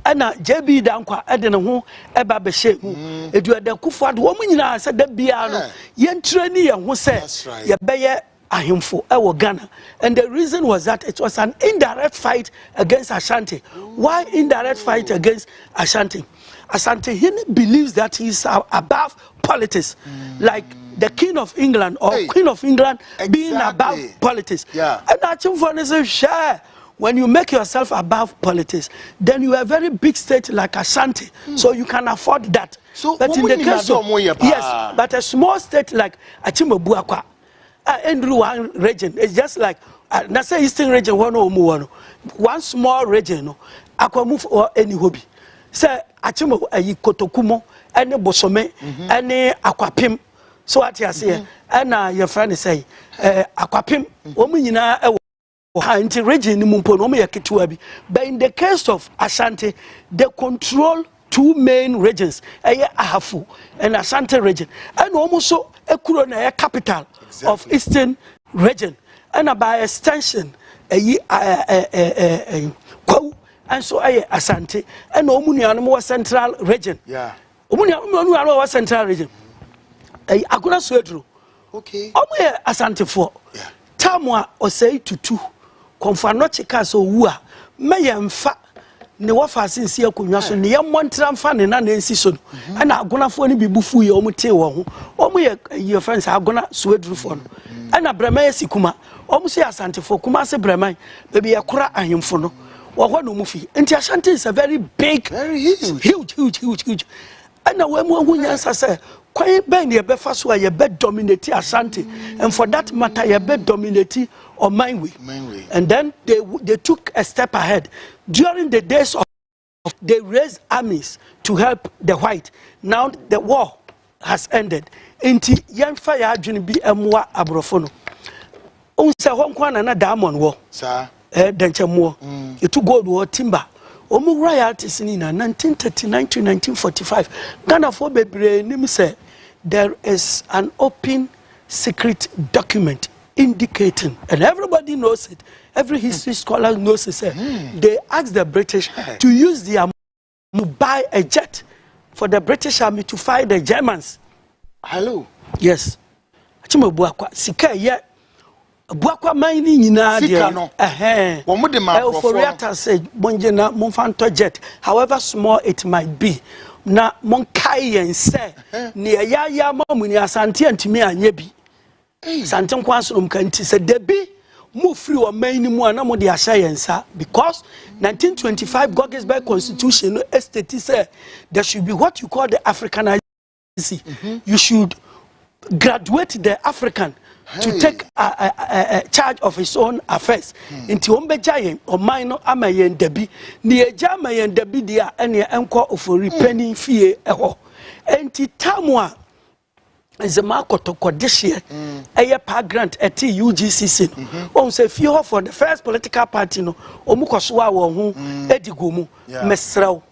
ana JB dankwa ede ne ho eba be hye hu eduade kufado wo nyina se da bia no yentre ni ye ho se ye beye ahemfo ewo Ghana, and the reason was that it was an indirect fight against Ashanti. Why indirect fight against Ashanti? Ashanti he believes that he's above politics, like the King of England or Queen of England being above politics. And that's for share. When you make yourself above politics, then you are a very big state like Ashanti, so you can afford that. So, but in the case of, yes, but a small state like Achimba Andrew one region, it's just like Nasa Eastern region one small region, no, Aquamove or any hobby. Say Achimba Kotokumo, any Bosome, any Aquapim. So what you say, and your friend say, Aquapim, Omina. But in the case of Ashanti, they control two main regions, Ahafu and Ashanti region, and almost so a capital of Eastern region, and by extension, and so Ashanti, and Omuniano central region. Yeah, Omuniano central region. I could not swear through. Okay, Ashanti for Tamwa or say to two. Konfano chika so wua meyemfa ne wafa sinsi akonwa so ne yemmontra mfa ne na nansi so na agonafo ne bibufu ye omte wo ho omo ye friends agona suedrufo no na brema sikuma omo se asantefo kuma se brema bebi yakora ahemfo no wo ho no mufi enti Ashanti is a very big, very huge na we mu hu nyansa se kwan ben ye be fa so ye be dominate Ashanti, and for that matter ye be dominate or Mainway. And then they took a step ahead. During the days of they raised armies to help the white. Now the war has ended. Inti yan fire adwene bi emwa abrofono. Unse ho nkwa na diamond war. Sir. Denchemo. Itu gold war timber. Omu royalties ni na 1939 to 1945. Ghana for bebre nim say there is an open secret document indicating, and everybody knows it, every history scholar knows it, they asked the British to use their money to buy a jet for the British army to fight the Germans. Hello? Yes. Achimo buakwa sika ye buakwa mine nyina sika no wo de ma for say bonjena monfanto jet, however small it might be. Na monkai yen say ne ya mamuni Asante antimi anye bi. Santen kwansum kanti se debi mu free o man ni mu ana mo de ahya yensa, because 1925 Goggesberg Constitution no estate say there should be what you call the Africanization. You should graduate the African to take a charge of his own affairs. Inti ombeja yen o man no amayen debi ni eja amayen debi dia ene enko ofori penny fie eho enti tamwa Zema kotokodishie eye pa grant at UGCC on say few for the first political party no omukoso a wo hu edigo mu mesrew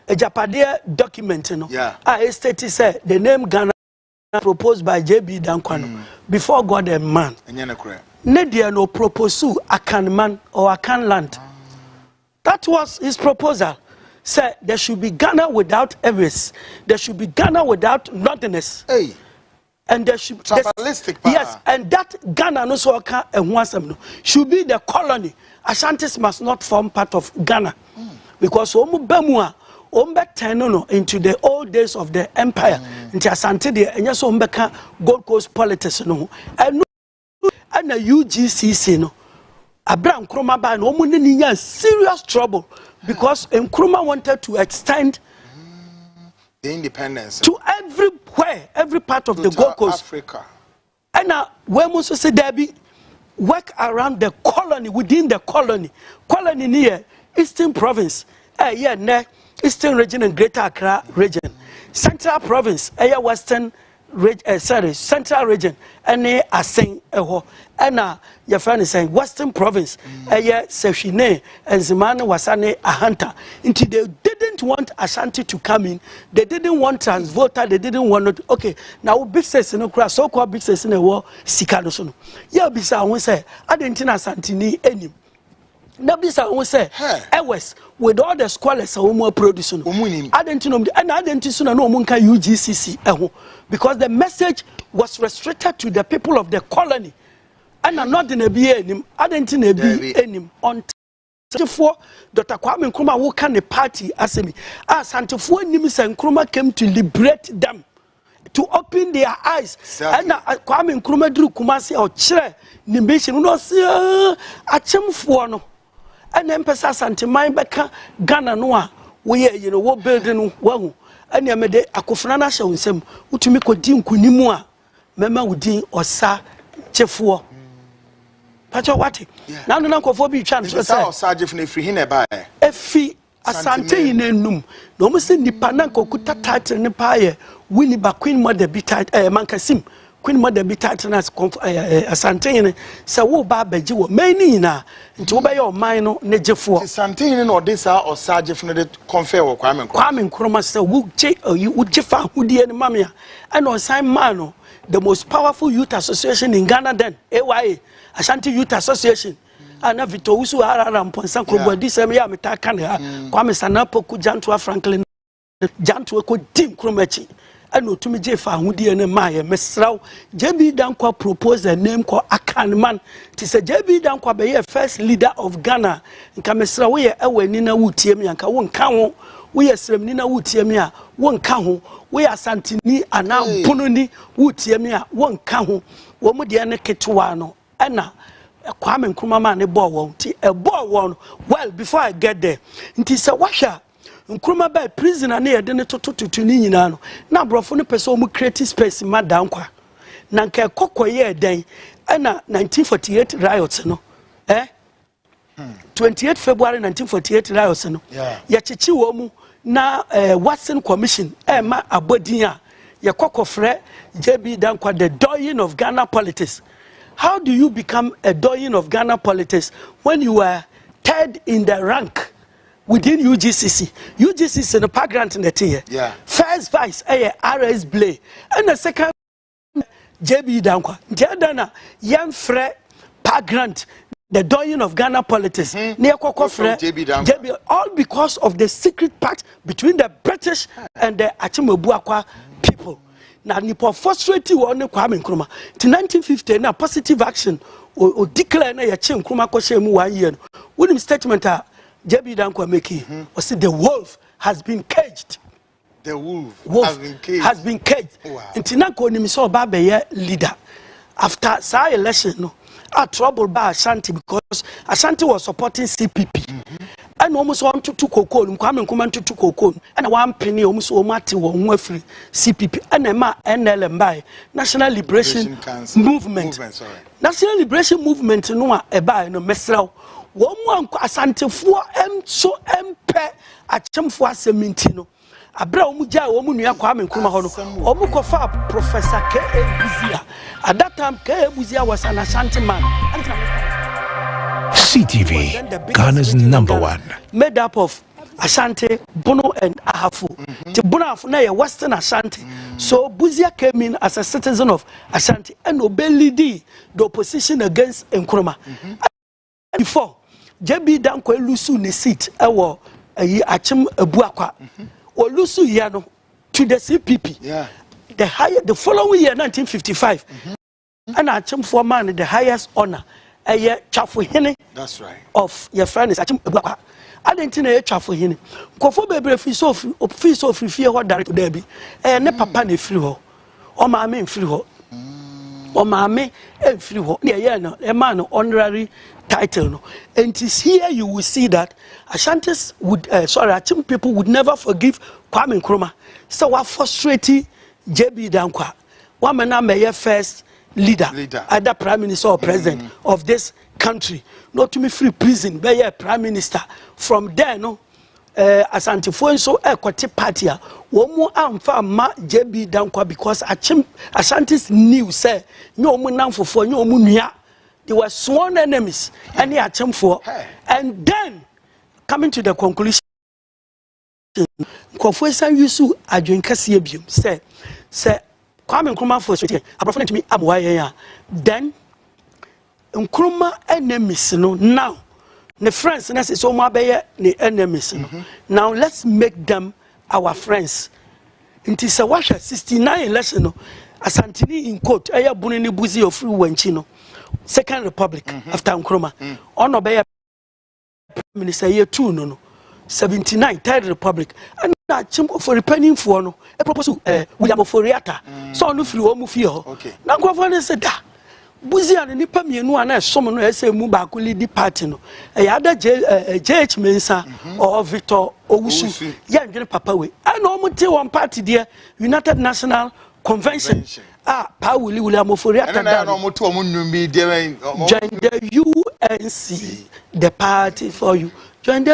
Agyapadie document no a state say the name Ghana proposed by JB Dankwano before God and man ne no propose Akan man or Akan land. That was his proposal. Say there should be Ghana without areas, there should be Ghana without northerners. And there should tribalistic yes, and that Ghana no so should be the colony. Ashantis must not form part of Ghana because omu bemua ombe no into the old days of the empire nti asante de enye so ombeka Gold Coast politics no and na UGCC no Abra Nkrumah ba no omo ni serious trouble because Nkrumah wanted to extend the independence to everywhere, every part of the Gold Coast, Africa. And now, where most say there be work around the colony, within the colony near Eastern Province, Eastern Region and Greater Accra Region, Central Province, Western Central Region, and are saying and your friend is saying Western Province, Seshine and Zimane Wasane a hunter. Until they didn't want Ashanti to come in, they didn't want Transvolta, they didn't want okay. Now big says in a so called big says in a war, Sikano. Yeah, bisa won't say I didn't Ashanti ni any. Nabisa won't say West with all the scholars are more producing. I didn't know and I didn't know no Munka UGCC because the message was restricted to the people of the colony. And I'm not in a be any, I didn't in a be any on for Dr. Kwame Nkrumah who can a party as me. As Santafo Nimis and Nkrumah came to liberate them, to open their eyes. And Kwame Nkrumah drew Kumasi or Chre, Nimbation, no see a chum for no. And then Pesa Santimai Beka, Ghana Noa, we you know what building well. And Yamede Akofrana show him, Utumiko Dim Kunimua, Mema Udin or Sa Chefua. Pacho wati. Na no ko fobi twa no say Sergeant na free hine ba efi asante yin enum na o se nipa na ko kuta title ne pa ye wini ba Queen Mother bi title mankasim Queen Mother bi title na asante yin se wo ba baji wo mani na nti wo ba ye o man no ne jefo asante yin no dey sa o Sergeant na de confer wo Kwame Nkrumah se wo je wo jefa hudie ne mamia and on sign man no the most powerful youth association in Ghana then AYA Ashanti Youth Association ana Vito Usu Harara Mponsa Krobodi sem ya metaka ne ha Kwame Sanapo ku Jantua Franklin Jantua ko dim Kromachi ana otumi je fa ahudie ne maye mesraw JB Dankwa propose a name called Akanman ti se JB Dankwa be ye first leader of Ghana nka mesraw ye ewani na wutiem yanka wo nka ho wo ye sremni na wutiem a wo nka ho wo ya santini ana bunoni wutiem a wo nka ho wo mu de ne ketwa no ana Kwame Nkrumah man ne ball won ti e ball won well before I get there nti se washa Nkrumah by prisoner na ye de ne totototu ni nyina no na brofo ne pese o mu create space ma Dankwa na nka kokoye den ana 1948 riots no 28 February 1948 riots no ya chichi wo mu na Watson Commission ma abodin a ye kokofre JB Dankwa the doyen of Ghana politics. How do you become a doyen of Ghana politics when you are third in the rank within UGCC? UGCC in the park grant in the tier. Yeah. First vice, RS Blay. And the second, JB Dankwa. Jadana, young Fred park grant, the doyen of Ghana politics. Near JB Dankwa. All because of the secret pact between the British and the Achimwebuakwa people. Na nipo frustrate wo ne Kwame Nkrumah to 1950 na positive action o declare na ya che Nkrumah ko shemu 1 year no with statement a JB Dankwa making o say the wolf has been caged. The wolf has been caged. Ntina ko ni so ba be leader after sa election no a trouble ba Ashanti because Ashanti was supporting CPP. And almost want to cocoa, Kwame Nkrumah to cocoa, and 1 penny almost omati or free CPP, and NLM National Liberation Movement. National Liberation Movement, no, a buy no mesrel. 1 Asante for so MP at Chamfo Semintino. Abra Omuja, Omunia Kwame Nkrumah, Omukofa, Professor K.A. Buzia. At that time, K.A. Buzia was an Ashanti man. CTV, Ghana's #1. Made up of Ashanti, Bono, and Ahafu. The Bono Ahafu na Western Ashanti. So Buzia came in as a citizen of Ashanti and obeyed the opposition against Nkrumah. Before JB Dankwa lusu ne seat ewo Achim Ebuakwa. O lusu yano to the CPP. Yeah. The following year 1955. And Achim for man the highest honor. Chafu Hene That's right. Of your friend is Achim Ebaka. I didn't know a chaff for him. Kofo baby free so fear what direct derby. And ne papa ne free ho. Or my main free ho. Or my main free ho. Yeah, no, a man honorary title. No. And it is here you will see that Ashantis would, Achim people would never forgive Kwame Nkrumah. So what frustrating JB Dankwa. One man may first leader, either prime minister or president of this country, not to me free prison, be a prime minister. From there, no, Asante so equity party, one more amfa ma JB Dankwa because Ashantis knew say no munam for no munya. They were sworn enemies, and they Achim for, and then coming to the conclusion, Kofuesa Yusu Adwinkasiabium say. Kwame Nkrumah for sweetie. Abrafo to me abuaya. Then Nkrumah enemies no now. The friends na say so mo abeye the enemies no. Now let's make them our friends. Inti se washa 69 election no. Asantini in court eya bunini buzi of free wanchi no. Second Republic after Nkrumah. Ono be minister year 2 no. 79 Third Republic and Achim for repenting for no a proposal William Oforiata so no free omu fie ho na governor said da buzi an nipa mienu ana som no ese mu ba ko lead party no e ada JH Mensa or Victor Owusu ya ndwene papa we and omu te one party there United National Convention pa William Oforiata da no omu to omu numi there join the UNC the party for you. Join the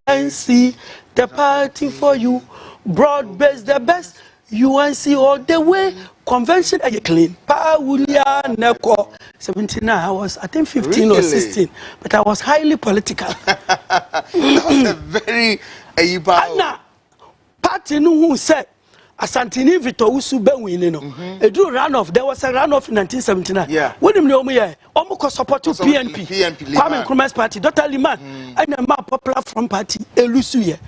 UNC, the party for you. Broad-based, the best. UNC all the way. Convention, and you clean. Paulia Neko. 79. I was, I think, 15 or 16. But I was highly political. That was a very... Anna, party who said, Asantini Victor Usu Benwin, no. Do runoff. There was a runoff in 1979. Yeah. What do you know me? Almost support to PNP. Kwame Nkrumah's party, Dr. Liman, and a more popular from party, Elusuye.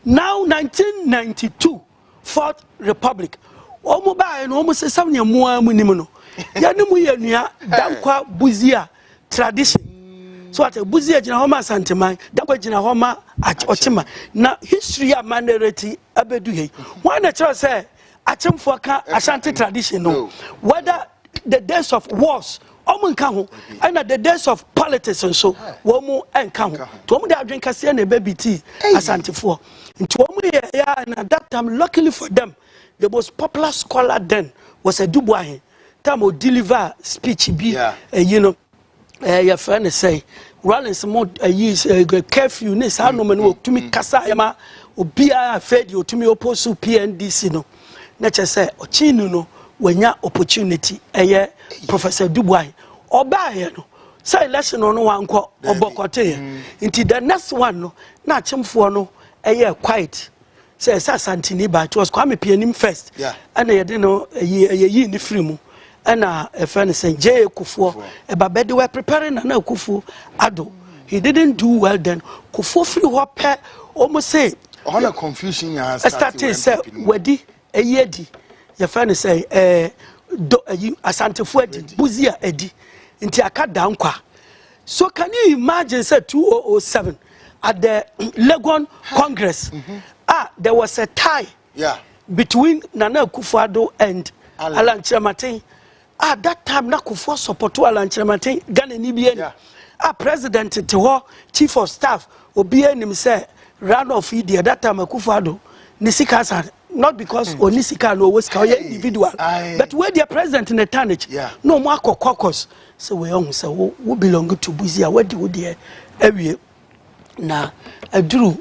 Now 1992, Fourth Republic. Almost by and almost a 7 year more minimum. Yanuya Dankwa Buzia tradition. So at a Buzia Jinahoma Santamai, Dankwa Jinahoma at Ochima. Now history of minority Abeduhe. One natural say Achim Foka Ashanti tradition. No. Whether the days of wars. And at the days of politics and so, Womu and Kamu. To me, I drink a baby tea as anti-for. And to me, and at that time, luckily for them, the most popular scholar then was a Dubois. Time will deliver speech, be, you know, your friend say, running some more years, curfew, Nis, I know, man, to me, Kasayama, or Bia fed you to me, opposed to PNDC, no. Nature say, Ochino, no. When your opportunity, Professor Dubois, or by say lesson on one quote or Bocote. Into the next one, no, not Chimfono, quiet. Says Santini, but it was Kwame Pianim first. And I didn't know a year in the free and a friend saying, J. Kufu, a Babedi were preparing an Kufu Ado. He didn't do well then. Kufu free what almost say, all the confusion has started, said, Wedi, a yedi. Your friend say, Asante Fuedi, Buzia Edi, into a cut down qua. So can you imagine, say 2007 at the Legon Congress? There was a tie between Nana Akufo-Addo and Alan Kyerematen. That time, Nakufo support to Alan Kyerematen, Ghana Nibian. President Teho, Chief of Staff, Obian himself, ran off India. That time, Akufo-Addo, Nisika. Not because Onisika no was individual, but where they are present in the tonnage. No more caucus. So we almost say, who belong to Buzia? Where do they area? Now, I drew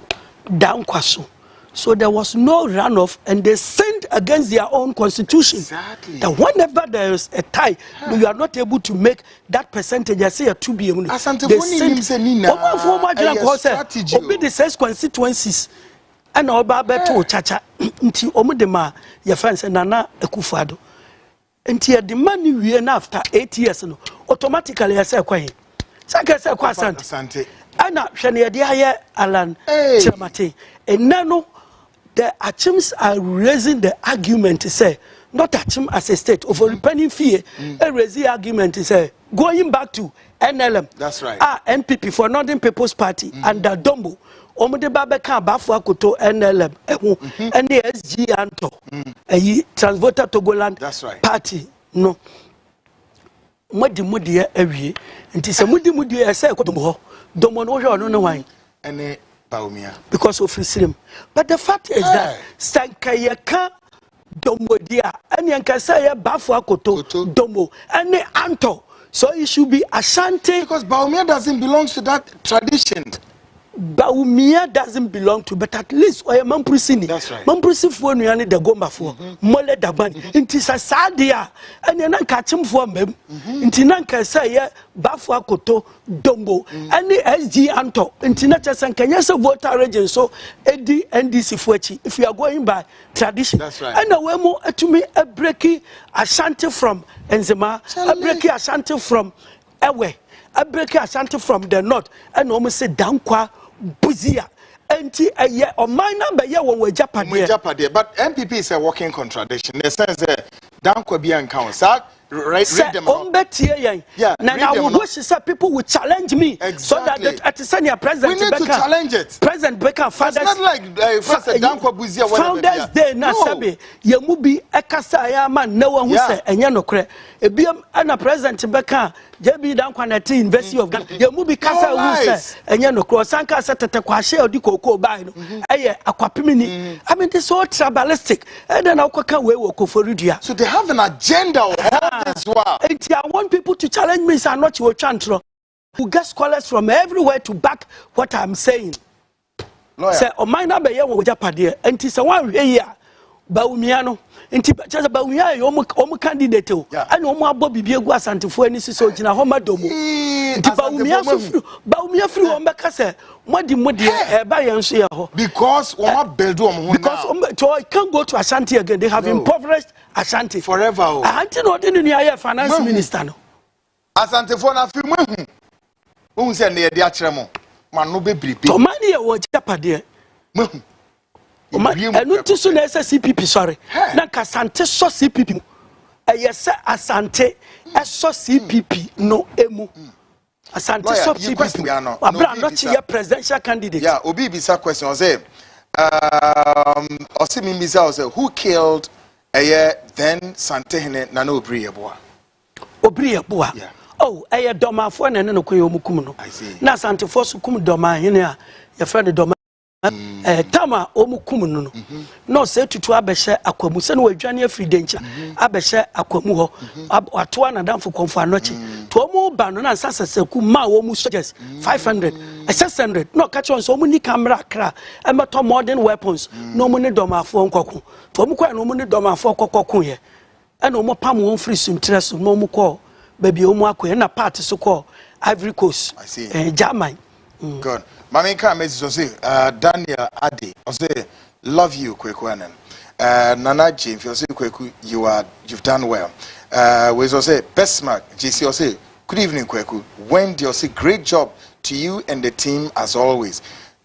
down Kwaso. So there was no runoff, and they sinned against their own constitution. Exactly. That whenever there is a tie, you are not able to make that percentage. I say a 2 billion. They sinned. The 6 constituencies. And Oba Beto Chacha, until Omudema, your friends and Nana Akufo-Addo. Until the money we earn after 8 years, no, automatically I say, Quay. Saka say, Quasante. Anna, Shania, dear Alan Kyerematen. And now, the Achims are raising the argument to say, not touch him as a state over repenting fee. A raising argument is going back to NLM. That's right. NPP for Northern People's Party and the Dombo. Omode Babeka Bafu Akoto NLM and the SG Anto a Transvoter Togoland Party no Mudi every and tis a Mudi I say Kotomo Domo no wine and Baumia because of him. But the fact is that Sankayaka Domo dia and Yankasaya Bafu Akoto Domo and the Anto. So it should be Ashanti because Baumia doesn't belong to that tradition. Baumia doesn't belong to, but at least I am Mamprisini. That's right. Mamprisini for Niani the Gomba for Mole Daban. Intis a Sadia and then I catch him for them. Intinanka say Bafua Koto Dombo and the SG Anto. Intinacha and Kanyasa voter region. So Eddie NDC Fuechi. If you are going by tradition, that's right. And away more to me a breaky Ashanti from Enzema, a breaky Ashanti from Ewe, a breaky Ashanti from the north, and almost say Dankwa. Buzia, anti a year or my number, yeah, when we're Japan. But MPP is a walking contradiction. In the sense that Dankwa council, read them out. Yeah, now I wish that people would challenge me so that at the senior president, we need to challenge it. President Becker, Father's not like Dankwa Buzia. Founders Day, Nasabi, Yamubi, Ekasa, man, no one who said, and Yanokre, a BM and a President Becker. JB Dankwa University of Ghana. Yamubi Kasa who says, and Yanokro, Sanka set at a Kwashe or Diko Bino, Aquapimini. I mean, this is all tribalistic. And then I'll come away for Rudia. So they have an agenda of all this war. And I want people to challenge me, so I'm not your chantro. Who get scholars from everywhere to back what I'm saying. Say, oh, my number, yeah, with Agyapadie, and it's a 1 year. Baumiano. Inti just Baumia, omu candidate, and Omo Bobby Biagua Santifo, and this is so Jina Homa Domo. Baumia free on Bacassa, Modi by and because Oma Beldum, because I can't go to Ashanti again. They have impoverished Ashanti forever. I didn't know the finance minister. Asante for na film who say near the Atremo, man no be brief. To money or Agyapadie. And not too soon as a CPP, sorry. Naka Sante so CPP. Yes, Asante, so CPP, no emu. Asante so CPP. I'm not your presidential candidate. Yeah, Obi Bisa question was Osimi Bisa who killed a year then Sante Nano Obrieboa. Obrieboa. Yeah. Oh, a doma for an Mukumu. I see. Na Sante for Sukum doma in here, your friend doma. Tama omukumu no say tutu abehye akwamu se no wadwane free danger abehye akwamu ho atoa na damfo konfo anochi to omu ba no na sasaseku ma omu soldiers 500 600 no catch on so omu ni camera kra emeto modern weapons no omu ni domafo nkoko to omu kwa no omu ni domafo kokoko ye e no omu pam won free sumtres no omu ko baby omu akoye na part so ko Ivory Coast Germany. Good. Mami Kamezi say Daniel Adi say love you Kwekwanen. Nana Jim say Kweku you've done well. We say best mark GC say good evening Kweku. Wendy say great job to you and the team as always.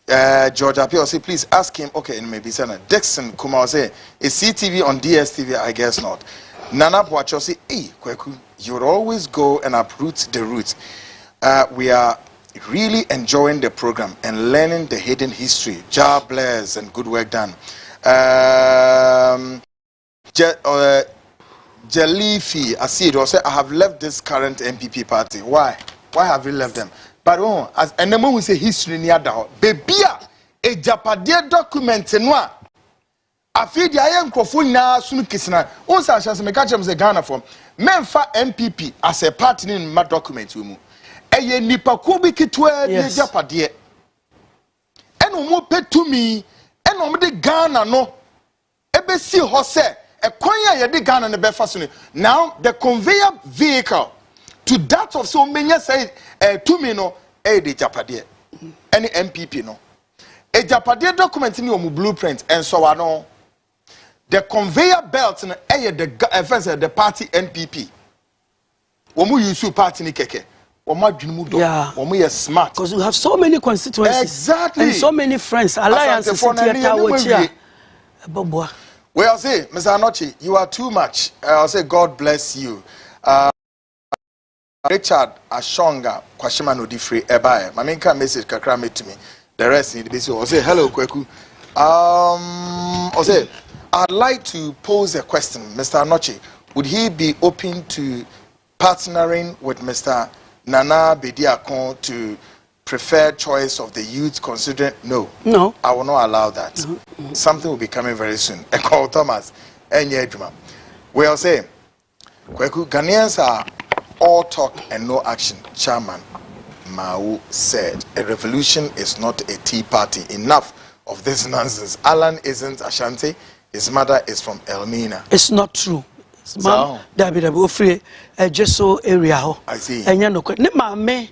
George Apio say please ask him okay and maybe Sana Dixon Kuma say is CTV on DSTV I guess not. Nana Boacho say hey Kweku you would always go and uproot the roots. We are really enjoying the program and learning the hidden history. Job bless and good work done. Jalifi, I see it also. I have left this current MPP party. Why? Why have you left them? But as and the moment we say history near that, baby, Agyapadie document noa. I feel the I am crofo na sunu kisina. Once I shall say me catch them say Ghana from. Memfa MPP as a party in my document we mu. Eye nipa kubi kitwe ni Agyapadie eno mo petumi eno mo de Ghana no ebesi ho se ekwan ya ye de Ghana ne befa so now the conveyor vehicle to that of so many say tumi no de Agyapadie any MPP no Agyapadie document ni omu blueprint and so on the conveyor belt no the the party NPP omu use party ni keke. Yeah, smart because we have so many constituencies, exactly, and so many friends. Alliances, Well, I'll say, Mr. Anochi, you are too much. I'll say, God bless you. Richard Ashonga, Kwashima no different ebaye. Maminka message kakra made to me. The rest in the basic. I'll say, hello, Kweku. I'll say, I'd like to pose a question, Mr. Anochi. Would he be open to partnering with Mr. Nana Bediakon to preferred choice of the youth considering? No, I will not allow that. Something will be coming very soon. Call Thomas and we'll say Kweku, Ghanaians are all talk and no action. Chairman Mao said a revolution is not a tea party. Enough of this nonsense. Alan isn't Ashanti, his mother is from Elmina. It's not true. Mom, free just so area. I see. And you know, me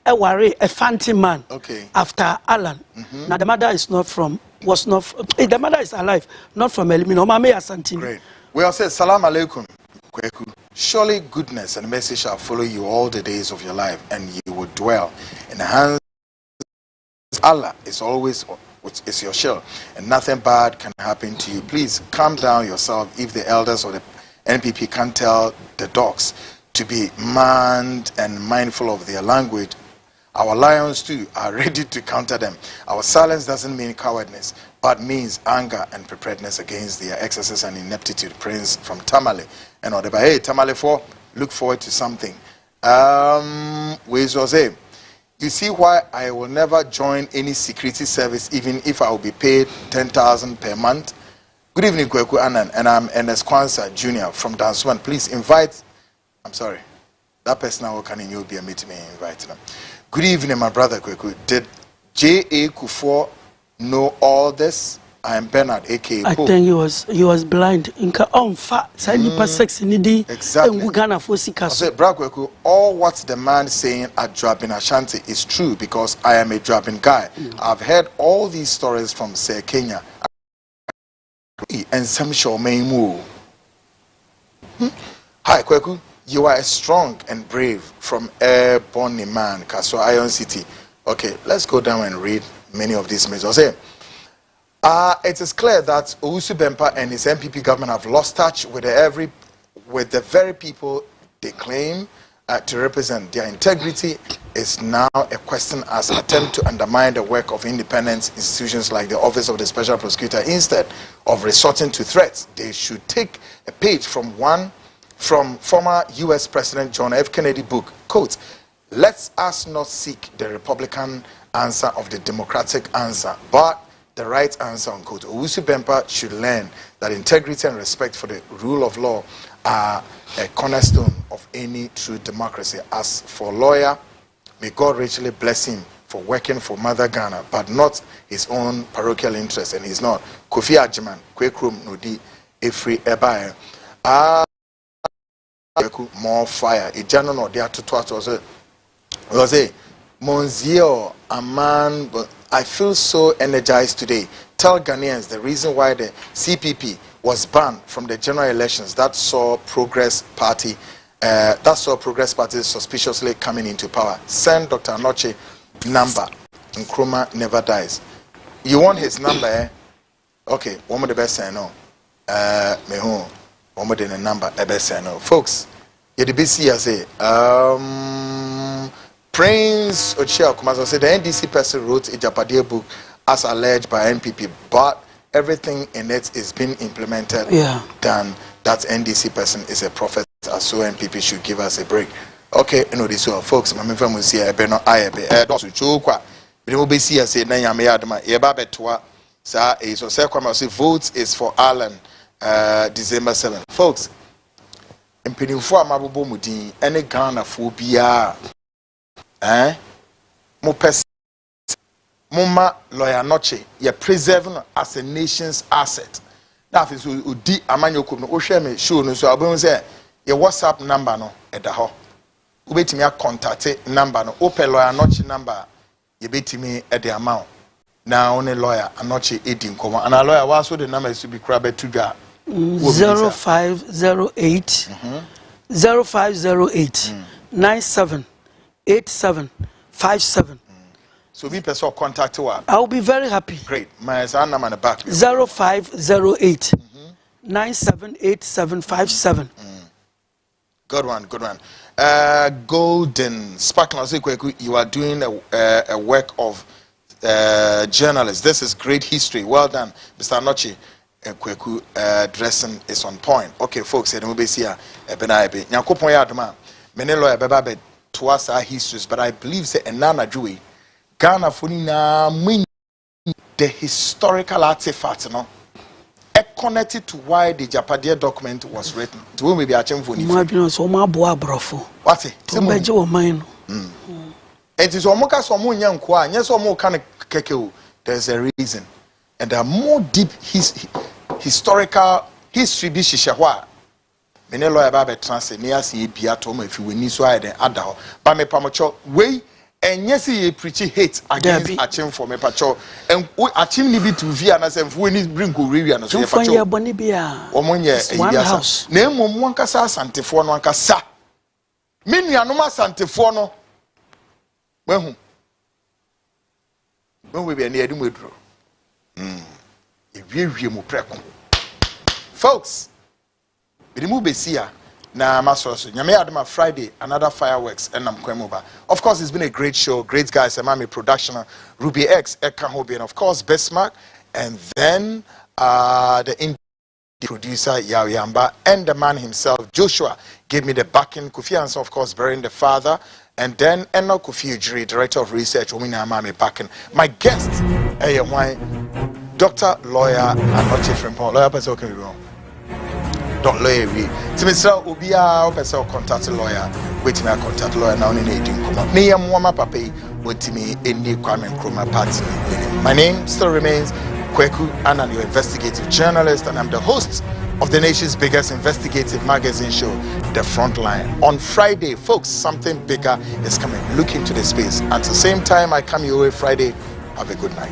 a worry a fancy man. Okay. After Alan. Now the mother is not from the mother is alive, not from Elimino. Mame Asantini. Great. We all say salam alaikum, Kweku. Surely goodness and mercy shall follow you all the days of your life, and you will dwell in the hands of Allah. Is always is your shield, and nothing bad can happen to you. Please calm down yourself. If the elders of the NPP can't tell the dogs to be manned and mindful of their language, our lions too are ready to counter them. Our silence doesn't mean cowardness, but means anger and preparedness against their excesses and ineptitude. Prince from Tamale and whatever. Hey, Tamale 4, look forward to something. You see why I will never join any security service, even if I will be paid 10,000 per month. Good evening, Kweku Anan, and I'm Ernest Kwanzaa Jr. from Dansuan. Please invite. I'm sorry, that person I can in you be a meeting me invite them. Good evening, my brother Kweku. Did J.A. Kufuor know all this? I am Bernard, aka I think he was blind. Exactly. All what the man saying at Drabin Ashanti is true because I am a Drabin guy. I've heard all these stories from say Kenya and some show may move. Hi Kweku, you are a strong and brave from airborne man, Kaswa Iron City. Okay, let's go down and read many of these messages. It is clear that Owusu Bempah and his MPP government have lost touch with the very people they claim to represent. Their integrity is now a question as attempt to undermine the work of independent institutions like the Office of the Special Prosecutor. Instead of resorting to threats, they should take a page from former U.S. President John F. Kennedy book, quote, "Let us not seek the Republican answer of the Democratic answer, but the right answer," unquote. Owusu Bempah should learn that integrity and respect for the rule of law are a cornerstone of any true democracy. As for lawyer, may God richly bless him for working for Mother Ghana, but not his own parochial interest, and he's not. Kofi Ajiman, Kwekrum Nodi, Efri Ebae. More fire. Ijano no dia to was a Monzio, a man, but I feel so energized today. Tell Ghanaians the reason why the CPP was banned from the general elections that saw Progress Party suspiciously coming into power. Send Dr. Anoche number. Nkrumah never dies. You want his number, eh? Okay, one more the best say no. Meho, one more the number, the best say no. Folks, you the BC say, Prince Ochia Kumazo said the NDC person wrote Agyapadie book as alleged by NPP, but everything in it is being implemented. Then that NDC person is a prophet, so NPP should give us a break. Okay, you know this one, folks. My friend will see a beno ayabe. Dosu chukwa. We will be see a say na yame adama. Yeba betwa. Sa is so say kwama say votes is for Alan. December 7th, folks. Mpinifo amabobo mudin any Ghana phobia. Muma lawyer Noche, you preserve as a nation's asset. That is Udi Amanyokum, Osheme, show no so I'll say your WhatsApp number no at the hall. Wait me a contact number no open lawyer Noche number, you bet me at the amount. Now only lawyer Noche 18 comma and a lawyer was so the number is to be crabbed to go 0508 0508 978757. So we person contact her. I'll be very happy. Great. My son number on the back. 0508 978757. Good one, good one. Golden Sparkler, you are doing a work of journalist. This is great history. Well done, Mr. Nochi. Kweku dressing is on point. Okay, folks, I don't be here. Benaibe. Nyakopon ya adoma. Mene lawyer beba be towards our histories, but I believe say enana juwe Ghana funi na the historical artifact, no. Connected to why the Agyapadie document was written. To whom we be aching for you. What's it? It is Omoka Somun Young Kwa, yes, or more kind of kekeo. There's a reason. And there are more deep historical history. This is Shahwa. Many lawyer Babe translate near see Piatom if you will need so I then add down. But me Pamacho way. And yes, he preachy hate against Achim for me, Pacho. And Achim need to via and I said, we need bring Kurian as well. Pacho, one house. Name one Casa Santifono and Casa. Minyanoma Santifono. When we be near the withdraw. If you preco. Folks, the movie here. Na masoso nyame adama Friday another fireworks and I'm kwemoba. Of course it's been a great show, great guys, Mami production, Ruby X, Eka Hobi, and of course Bestmark, and then the indie producer Yamba and the man himself Joshua gave me the backing. Kofi Anson of course burying the father, and then Eno Kofi Ujiri, director of research, Omina Mami backing. My guest Dr. Lawyer and not Chief Frimpong. Lawyer person okay wrong. Don't lawyer we. Timisa Ubia person contact lawyer. Wait me contact lawyer now in aging come. Me am wama pape wait me any Kwame Nkrumah party. My name still remains Kweku, and I'm your investigative journalist, and I'm the host of the nation's biggest investigative magazine show, The Frontline. On Friday, folks, something bigger is coming. Look into the space. At the same time I come your way Friday. Have a good night.